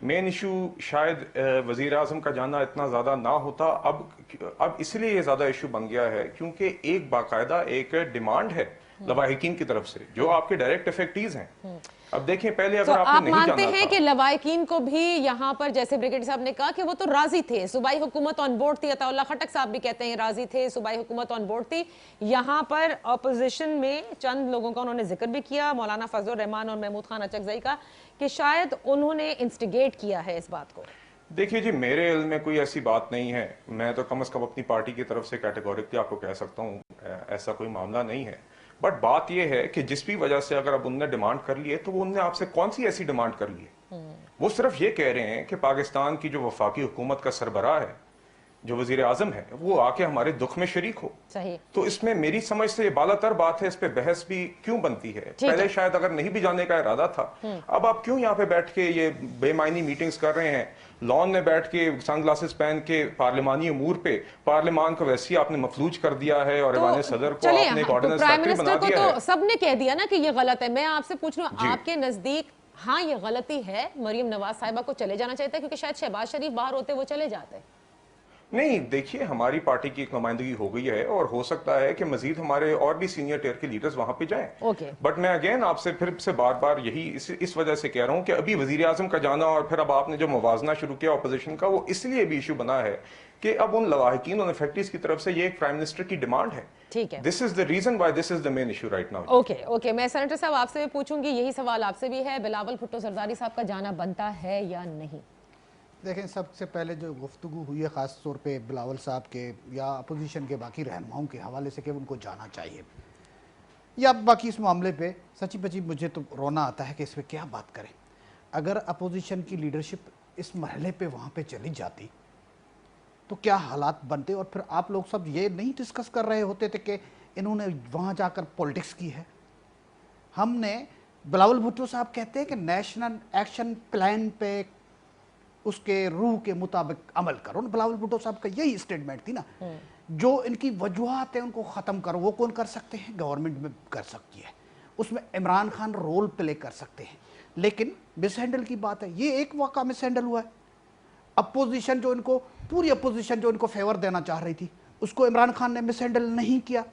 मेन इशू शायद वज़ीर आज़म का जाना इतना ज़्यादा ना होता, अब इसलिए ये ज़्यादा इशू बन गया है क्योंकि एक बाकायदा एक डिमांड है लवाहिकीन की तरफ से जो आपके डायरेक्ट इफेक्टीज हैं। अब देखें पहले अगर आपने आप नहीं मानते जाना हैं था, कि लवाहिकीन को भी यहाँ पर जैसे ब्रिगेडियर साहब ने कहा कि वो तो राजी थे, सूबाई हुकूमत ऑन बोर्ड थी, अताउल्लाह खटक साहब भी कहते हैं राजी थे, सूबाई हुकूमत ऑन बोर्ड थी। यहाँ पर अपोजिशन में चंद लोगों का उन्होंने जिक्र भी किया, मौलाना फजल रहमान और महमूद खान अचकजई का, कि शायद उन्होंने इंस्टिगेट किया है इस बात को। देखिए जी मेरे इल्म में कोई ऐसी बात नहीं है, मैं तो कम से कम अपनी पार्टी की तरफ से कैटेगोरिकली आपको कह सकता हूँ ऐसा कोई मामला नहीं है। बट बात यह है कि जिस भी वजह से अगर अब उनने डिमांड कर ली है तो वो उनने आपसे कौन सी ऐसी डिमांड कर ली है? वो सिर्फ ये कह रहे हैं कि पाकिस्तान की जो वफाकी हुकूमत का सरबराह है, जो वजीर आजम है, वो आके हमारे दुख में शरीक हो। सही। तो इसमें मेरी समझ से ये बालातर बात है, इस पे बहस भी क्यों बनती है? पहले शायद अगर नहीं भी जाने का इरादा था, अब आप क्यों यहाँ पे बैठ के ये बेमायनी मीटिंग्स कर रहे हैं? लॉन में बैठ के सन ग्लासेस पहन के पार्लिमानी अमूर पे पार्लिमान को वैसे ही आपने मफलूज कर दिया है और ऐवान सदर को आपने एक ऑर्डिनेंस फैक्ट्री बना दिया है। तो सबने कह दिया ना कि ये गलत है। मैं आपसे पूछ रहा हूँ, आपके नजदीक हाँ ये गलती है, मरियम नवाज साहिबा को चले जाना चाहिए था, क्योंकि शायद शहबाज शरीफ बाहर होते वो चले जाते? नहीं, देखिए हमारी पार्टी की एक नुमाइंदगी हो गई है और हो सकता है कि मजीद हमारे और भी सीनियर टियर के लीडर्स वहां पे जाएं। बट मैं अगेन आपसे फिर से बार बार यही इस वजह से कह रहा हूं कि अभी वजीर आजम का जाना और फिर अब आपने जो मुवाजना शुरू किया अपोजिशन का, वो इसलिए भी इशू बना है कि अब उन लवाहिकीन और फैक्ट्रीज की तरफ से ये एक प्राइम मिनिस्टर की डिमांड है। ठीक है, this is the reason why this is the main issue right now. Okay मैं सेनेटर साहब आपसे भी पूछूंगी, यही सवाल आपसे भी है, बिलावल भुट्टो जरदारी साहब का जाना बनता है या नहीं? देखें, सबसे पहले जो गुफ्तगू हुई है ख़ास तौर पे बिलावल साहब के या अपोजिशन के बाकी रहनुमाओं के हवाले से कि उनको जाना चाहिए, या बाकी इस मामले पे सच्ची बची मुझे तो रोना आता है कि इस पर क्या बात करें। अगर अपोजिशन की लीडरशिप इस मरहले पे वहाँ पे चली जाती तो क्या हालात बनते, और फिर आप लोग सब ये नहीं डिस्कस कर रहे होते थे कि इन्होंने वहाँ जाकर पॉलिटिक्स की है। हमने बिलावल भुट्टो साहब कहते हैं कि नेशनल एक्शन प्लान पे उसके रूह के मुताबिक अमल करो। बिलावल भुट्टो साहब का यही स्टेटमेंट थी ना, जो इनकी वजूहात है उनको ख़त्म करो। वो कौन कर सकते हैं? गवर्नमेंट में कर सकती है, उसमें इमरान खान रोल प्ले कर सकते हैं, लेकिन मिसहैंडल की बात है। ये एक वाक़ा मिसहैंडल हुआ है। अपोजिशन जो इनको पूरी अपोजिशन जो इनको फेवर देना चाह रही थी, उसको इमरान खान ने मिसहैंडल नहीं किया।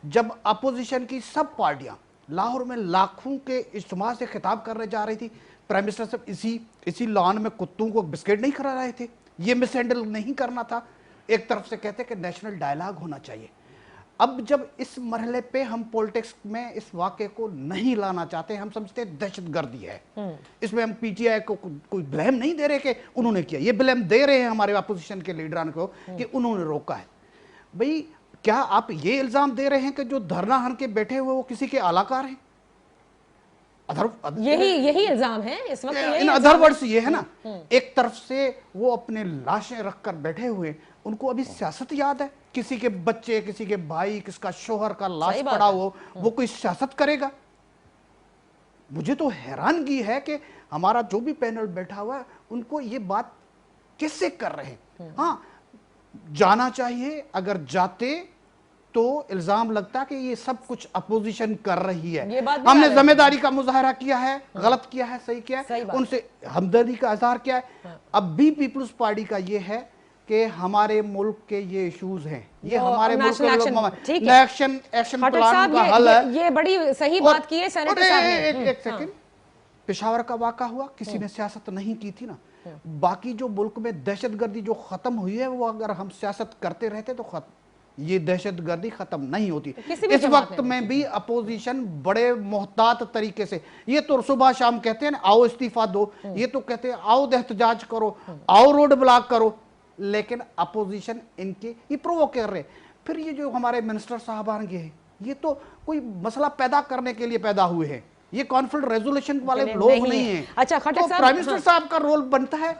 जब अपोजिशन की सब पार्टियाँ लाहौर में लाखों के इज्तिमा से खिताब करने जा रही थी, प्राइम मिनिस्टर साहब इसी लॉन में कुत्तों को बिस्किट नहीं खिला रहे थे। ये मिसहैंडल नहीं करना था। एक तरफ से कहते कि नेशनल डायलॉग होना चाहिए। अब जब इस मरहले पे हम पॉलिटिक्स में इस वाक़े को नहीं लाना चाहते, हम समझते हैं दहशतगर्दी है। इसमें हम पीटीआई को कोई ब्लेम नहीं दे रहे कि उन्होंने किया, ये ब्लेम दे रहे हैं हमारे अपोजिशन के लीडरान को कि उन्होंने रोका है। भाई क्या आप ये इल्ज़ाम दे रहे हैं कि जो धरना हन के बैठे हुए वो किसी के आलाकार हैं? यही इल्जाम है इस वक्त। इन अदर वर्ड्स ये है ना, एक तरफ से वो अपने लाशें रखकर बैठे हुए, उनको अभी सियासत याद है। किसी के बच्चे, किसी के भाई, किसका शोहर का लाश पड़ा हो, वो कोई सियासत करेगा? मुझे तो हैरानगी है कि हमारा जो भी पैनल बैठा हुआ है उनको ये बात कैसे कर रहे हैं। हाँ, जाना चाहिए, अगर जाते तो इल्जाम लगता कि ये सब कुछ अपोजिशन कर रही है। हमने जिम्मेदारी का मुजाहरा किया है, गलत किया है, सही किया है, उनसे हमदर्दी का इजहार किया है। अब भी पीपल्स पार्टी का ये है कि हमारे मुल्क के ये इश्यूज हैं, ये हमारे मुल्क के एक्शन प्लान का हल है। ये बड़ी सही बात की है सेनेटर साहब ने। एक सेकंड, पेशावर का वाक़ा हुआ, किसी ने सियासत नहीं की थी ना। बाकी जो मुल्क में दहशतगर्दी जो खत्म हुई है, वो अगर हम सियासत करते रहते तो ये दहशतगर्दी खत्म नहीं होती। इस वक्त में भी अपोजिशन बड़े मोहतात तरीके से, ये तो सुबह शाम कहते हैं ना आओ इस्तीफा दो, ये तो कहते हैं आओ एहतजाज करो, आओ रोड ब्लॉक करो। لیکن اپوزیشن ان کے یہ پرووک کر رہے ہیں. پھر یہ جو ہمارے منسٹر صاحبان کے ہیں یہ تو کوئی مسئلہ پیدا کرنے کے لیے پیدا ہوئے ہیں, یہ کانفلکٹ ریزولوشن والے لوگ نہیں ہیں. اچھا خٹک تو صاحب, پرائم منسٹر صاحب کا رول بنتا ہے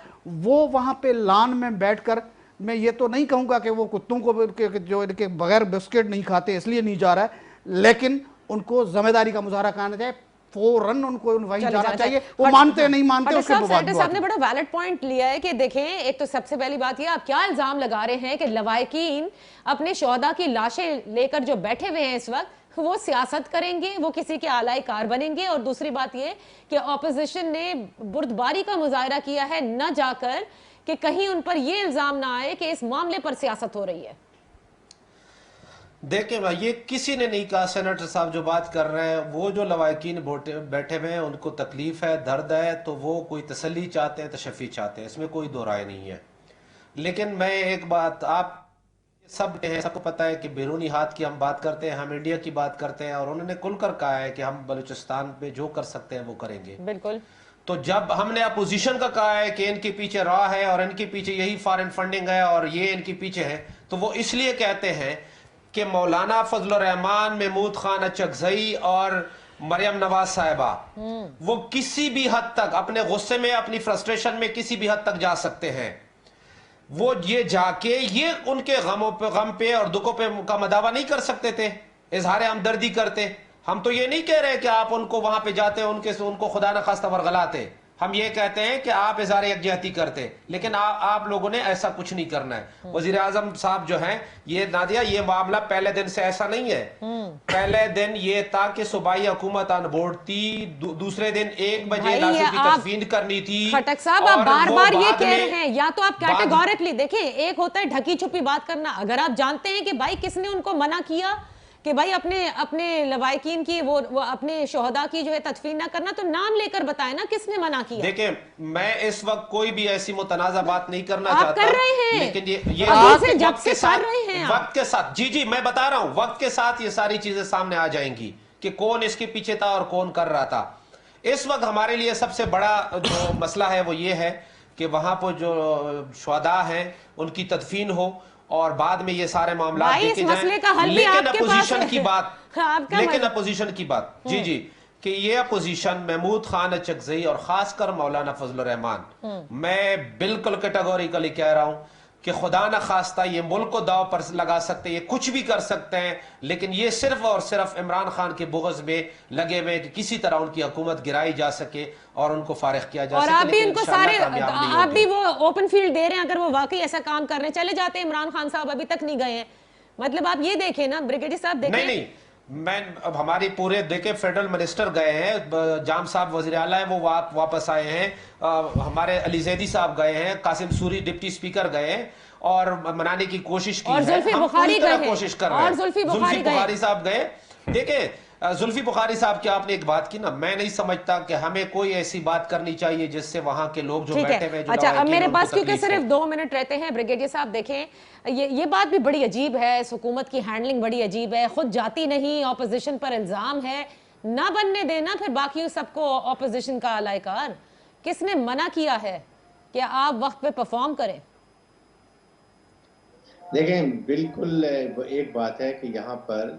وہ وہاں پہ لان میں بیٹھ کر, میں یہ تو نہیں کہوں گا کہ وہ کتوں کو جو ان کے بغیر بسکٹ نہیں کھاتے اس لیے نہیں جا رہا ہے, لیکن ان کو ذمہ داری کا مظاہرہ کرنا چاہیے, فوراً ان کو وہیں جانا چاہیے. وہ مانتے نہیں مانتے اس کے بعد صاحب نے بڑا ویلڈ پوائنٹ لیا ہے کہ دیکھیں ایک تو سب سے پہلی بات یہ آپ کیا الزام لگا رہے ہیں کہ لواحقین اپنے شہداء کی لاشیں لے کر جو بیٹھے ہوئے ہیں اس وقت وہ سیاست کریں گے, وہ کسی کے آلائی کار بنیں گے. اور دوسری بات یہ کہ اپوزیشن نے بردباری کا مظاہرہ کیا ہے نہ جا کر کہ کہیں ان پر یہ الزام نہ آئے کہ اس معاملے پر سیاست ہو رہی ہے. دیکھیں یہ کسی نے نہیں کہا, سینیٹر صاحب جو بات کر رہے ہیں وہ جو لواحقین بیٹھے ہوئے ہیں ان کو تکلیف ہے, درد ہے, تو وہ کوئی تسلی چاہتے ہیں, تشفی چاہتے ہیں, اس میں کوئی دو رائے نہیں ہے. لیکن میں ایک بات, آپ سب کو پتہ ہے کہ بیرونی ہاتھ کی ہم بات کرتے ہیں, ہم انڈیا کی بات کرتے ہیں, اور انہوں نے کھل کر کہا ہے کہ ہم بلوچستان پہ جو کر سکتے ہیں وہ کریں گے. بالکل. تو جب ہم نے اپوزیشن کا کہا ہے کہ ان کے پیچھے راہ ہے اور ان کے پیچھے یہی فارن فنڈنگ ہے اور یہ ان کے پیچھے ہے, تو وہ اس لیے کہتے ہیں کہ مولانا فضل الرحمان, محمود خان اچکزئی اور مریم نواز صاحبہ وہ کسی بھی حد تک اپنے غصے میں, اپنی فرسٹریشن میں کسی بھی حد تک جا سکتے ہیں. وہ یہ جا کے یہ ان کے غم پہ اور دکھوں پہ کا مداوع نہیں کر سکتے تھے, اظہار ہمدردی کرتے. ہم تو یہ نہیں کہہ رہے کہ آپ ان کو وہاں پہ جاتے ان کو خدا نخواستہ ورغلاتے, ہم یہ کہتے ہیں کہ آپ اظہار یکجہتی کرتے, لیکن آپ لوگوں نے ایسا کچھ نہیں کرنا ہے. وزیر اعظم صاحب جو ہیں, یہ نادیہ یہ معاملہ پہلے دن سے ایسا نہیں ہے. پہلے دن یہ تھا کہ صوبائی حکومت آن بورڈ تھی, دوسرے دن 1 بجے لاشوں کی تدفین کرنی تھی. خٹک صاحب آپ بار بار یہ کہہ رہے ہیں, یا تو آپ کیٹیگوریکلی دیکھیں, ایک ہوتا ہے ڈھکی چھپی بات کرنا, اگر آپ جانتے ہیں کہ بھائی کس نے ان کو منع کیا کہ بھائی اپنے لواحقین کی وہ اپنے شہداء کی جو ہے تدفین نہ کرنا, تو نام لے کر بتائیں نا کس نے منع کیا. دیکھیں میں اس وقت کوئی بھی ایسی متنازع بات نہیں کرنا آپ چاہتا, کر رہے ہیں, لیکن یہ جب سے کر رہے ہیں وقت کے ساتھ, جی میں بتا رہا ہوں, وقت کے ساتھ یہ ساری چیزیں سامنے آ جائیں گی کہ کون اس کے پیچھے تھا اور کون کر رہا تھا. اس وقت ہمارے لیے سب سے بڑا جو مسئلہ ہے وہ یہ ہے کہ وہاں پر جو شہداء ہیں ان کی تدفین ہو اور بعد میں یہ سارے معاملات دیکھے جائیں. لیکن اپوزیشن کی بات, اپوزیشن کی بات, جی کہ یہ اپوزیشن محمود خان اچکزئی اور خاص کر مولانا فضل الرحمان, میں بالکل کیٹیگوریکلی کہہ رہا ہوں کہ خدا نخواستہ یہ ملک کو داؤ پر لگا سکتے, یہ کچھ بھی کر سکتے ہیں, لیکن یہ صرف اور صرف عمران خان کے بغض میں لگے ہوئے کہ کسی طرح ان کی حکومت گرائی جا سکے اور ان کو فارغ کیا جا سکے. اور آپ بھی ان کو سارے, آپ بھی وہ اوپن فیلڈ دے رہے ہیں, اگر وہ واقعی ایسا کام کر رہے ہیں چلے جاتے ہیں. عمران خان صاحب ابھی تک نہیں گئے ہیں, مطلب آپ یہ دیکھیں نا بریگیڈیئر صاحب, دیکھیں نہیں میں اب ہماری پورے دیکھیں فیڈرل منسٹر گئے ہیں, جام صاحب وزیر اعلیٰ ہیں وہ واپس آئے ہیں, ہمارے علی زیدی صاحب گئے ہیں, قاسم سوری ڈپٹی اسپیکر گئے ہیں اور منانے کی کوشش کی ہے, ہم پوری طرح کوشش کر رہے ہیں. زلفی بخاری صاحب گئے. دیکھیں زلفی بخاری صاحب کی آپ نے ایک بات کی نا, میں نہیں سمجھتا کہ ہمیں کوئی ایسی بات کرنی چاہیے جس سے وہاں کے لوگ جو بیٹھے ہوئے, اچھا اب میرے پاس کیونکہ صرف 2 منٹ رہتے ہیں, بریگیڈیئر صاحب دیکھیں یہ بات بھی بڑی عجیب ہے, اس حکومت کی ہینڈلنگ بڑی عجیب ہے, خود جاتی نہیں, اپوزیشن پر الزام ہے, نہ بننے دینا پھر باقی سب کو اپوزیشن کا آلائی کار. کس نے منع کیا ہے کہ آپ وقت پہ پرفارم کریں؟ دیکھیں بالکل ایک بات ہے کہ یہاں پر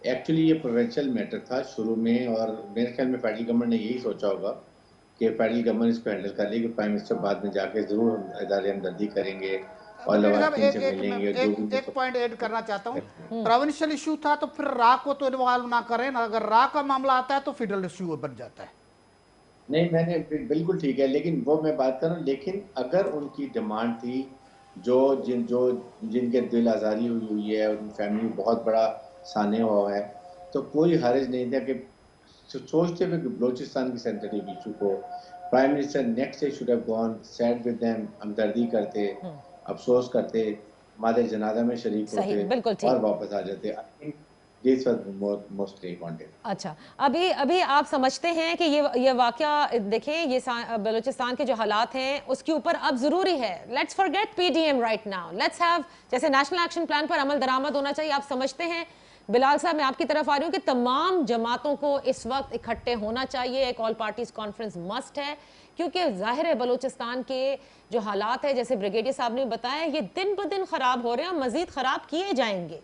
ایکچولی یہ پروونشل میٹر تھا شروع میں, اور میرے خیال میں فیڈرل گورنمنٹ نے یہی سوچا ہوگا کہ فیڈرل گورنمنٹ اس کو ہینڈل کر لے, کہ پرائم منسٹر بعد میں جا کے ضرور اظہار ہمدردی کریں گے اور لواحقین سے ملیں گے. ایک پوائنٹ ایڈ کرنا چاہتا ہوں, پروونشل ایشو تھا تو پھر را کو تو انوالو نہ کریں, اگر را کا معاملہ آتا ہے تو فیڈرل ایشو بن جاتا ہے. نہیں میں نے بالکل ٹھیک ہے, لیکن وہ میں بات کر رہا ہوں, لیکن اگر ان کی ڈیمانڈ تھی جن کے دل آزاری ہوئی ہے, ان فیملی میں بہت بڑا سانحہ ہوا ہے, تو کوئی حرج نہیں تھا کہ سوچتے ہوئے کہ بلوچستان کی سینسٹیو ایشو کو prime minister next day should have gone, sat with them, ہمدردی کرتے, افسوس کرتے, مادہ جنازہ میں شریک ہوتے اور واپس آ جاتے. اچھا ابھی آپ سمجھتے ہیں کہ یہ واقعہ دیکھیں, یہ بلوچستان کے جو حالات ہیں اس کے اوپر اب ضروری ہے, let's forget P D am right now, let's have, جیسے نیشنل ایکشن پلان پر عمل درآمد ہونا چاہیے, آپ سمجھتے ہیں بلال صاحب میں آپ کی طرف آ رہی ہوں کہ تمام جماعتوں کو اس وقت اکٹھے ہونا چاہیے، ایک آل پارٹیز کانفرنس مسٹ ہے، کیونکہ ظاہر ہے بلوچستان کے جو حالات ہے جیسے بریگیڈیئر صاحب نے بتایا یہ دن بدن خراب ہو رہے ہیں اور مزید خراب کیے جائیں گے۔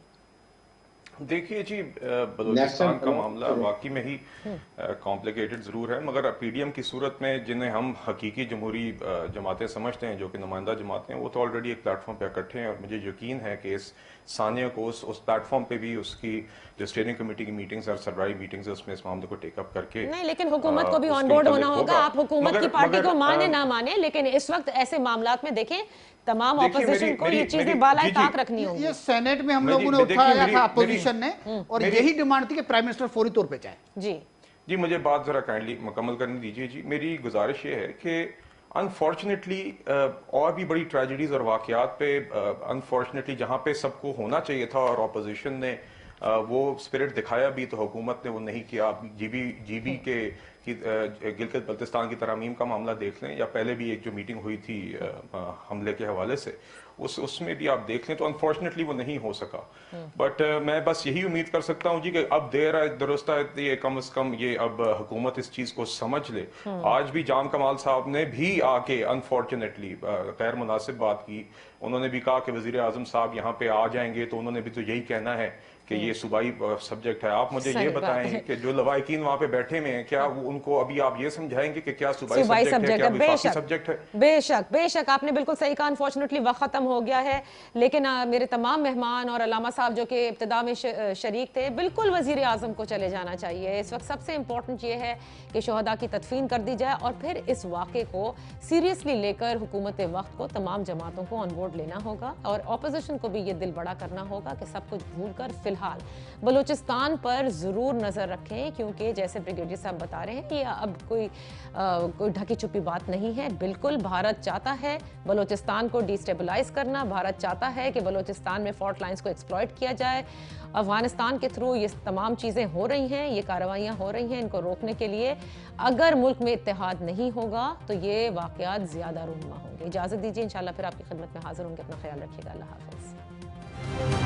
دیکھیے جی بلوچستان کا معاملہ واقعی میں ہی کمپلیکیٹڈ ضرور ہے، مگر پی ڈی ایم کی صورت میں جنہیں ہم حقیقی جمہوری جماعتیں سمجھتے ہیں جو کہ نمائندہ جماعتیں ہیں، وہ تو آلریڈی ایک پلیٹ فارم پہ اکٹھے ہیں، اور مجھے یقین ہے کہ اس ثانیہ کو اس پلیٹ فارم پہ بھی اس کی جو اسٹیئرنگ کمیٹی کی میٹنگز اور سربراہی میٹنگز اس میں اس معاملے کو ٹیک اپ کر کے نہیں، لیکن حکومت کو بھی آن بورڈ ہونا ہوگا، آپ حکومت کی پارٹی کو مانے نہ مانے، لیکن اس وقت ایسے معاملات میں دیکھیں تمام اپوزیشن کو یہ چیزیں بالائے طاق رکھنی ہوں گی۔ یہ سینیٹ میں ہم لوگوں نے اٹھایا تھا اپوزیشن نے، اور یہی ڈیمانڈ تھی کہ پرائم منسٹر فوری طور پہ جائیں۔ جی مجھے بات ذرا کائنڈلی مکمل کرنے دیجیے۔ جی میری گزارش یہ ہے کہ انفارچونیٹلی اور بھی بڑی ٹریجڈیز اور واقعات پہ انفارچونیٹلی جہاں پہ سب کو ہونا چاہیے تھا اور اپوزیشن نے وہ اسپرٹ دکھایا بھی تو حکومت نے وہ نہیں کیا۔ جی بی کے گلگت بلتستان کی ترامیم کا معاملہ دیکھ لیں، یا پہلے بھی ایک جو میٹنگ ہوئی تھی حملے کے حوالے سے، اس میں بھی آپ دیکھ لیں تو انفارچونیٹلی وہ نہیں ہو سکا۔ بٹ میں بس یہی امید کر سکتا ہوں جی کہ اب دیر ہے درست ہے، یہ کم از کم یہ اب حکومت اس چیز کو سمجھ لے۔ آج بھی جام کمال صاحب نے بھی آ کے انفارچونیٹلی غیر مناسب بات کی، انہوں نے بھی کہا کہ وزیر اعظم صاحب یہاں پہ آ جائیں گے تو انہوں نے بھی تو یہی کہنا ہے کہ یہ صوبائی سبجیکٹ ہے۔ آپ مجھے یہ بتائیں کہ جو لوائقین وہاں پہ بیٹھے ہوئے ہیں کیا ان کو ابھی آپ یہ سمجھائیں گے کہ کیا صوبائی سبجیکٹ ہے، کیا وفاقی سبجیکٹ ہے؟ بے شک آپ نے بالکل صحیح کہا، انفارچونیٹلی وقت ختم ہو گیا ہے، لیکن میرے تمام مہمان اور علامہ صاحب جو کہ ابتدا میں شریک تھے، بالکل وزیر اعظم کو چلے جانا چاہیے۔ اس وقت سب سے امپورٹنٹ یہ ہے کہ شہداء کی تدفین کر دی جائے، اور پھر اس واقعے کو سیریسلی لے کر حکومت وقت کو تمام جماعتوں کو آن بورڈ لینا ہوگا، اور اپوزیشن کو بھی یہ دل بڑا کرنا ہوگا کہ سب کچھ بھول کر فی الحال بلوچستان پر ضرور نظر رکھیں، کیونکہ جیسے بریگیڈیئر صاحب بتا رہے ہیں کہ اب کوئی ڈھکی چھپی بات نہیں ہے۔ بالکل بھارت چاہتا ہے بلوچستان کو ڈی سٹیبلائز کرنا، بھارت چاہتا ہے کہ بلوچستان میں فالٹ لائنز کو ایکسپلائٹ کیا جائے۔ افغانستان کے تھرو یہ تمام چیزیں ہو رہی ہیں، یہ کارروائیاں ہو رہی ہیں، ان کو روکنے کے لیے اگر ملک میں اتحاد نہیں ہوگا تو یہ واقعات زیادہ رونما ہوں گے۔ اجازت دیجیے، انشاءاللہ پھر آپ کی خدمت میں حاضر ہوں گے۔ اپنا خیال رکھیے گا، اللہ حافظ۔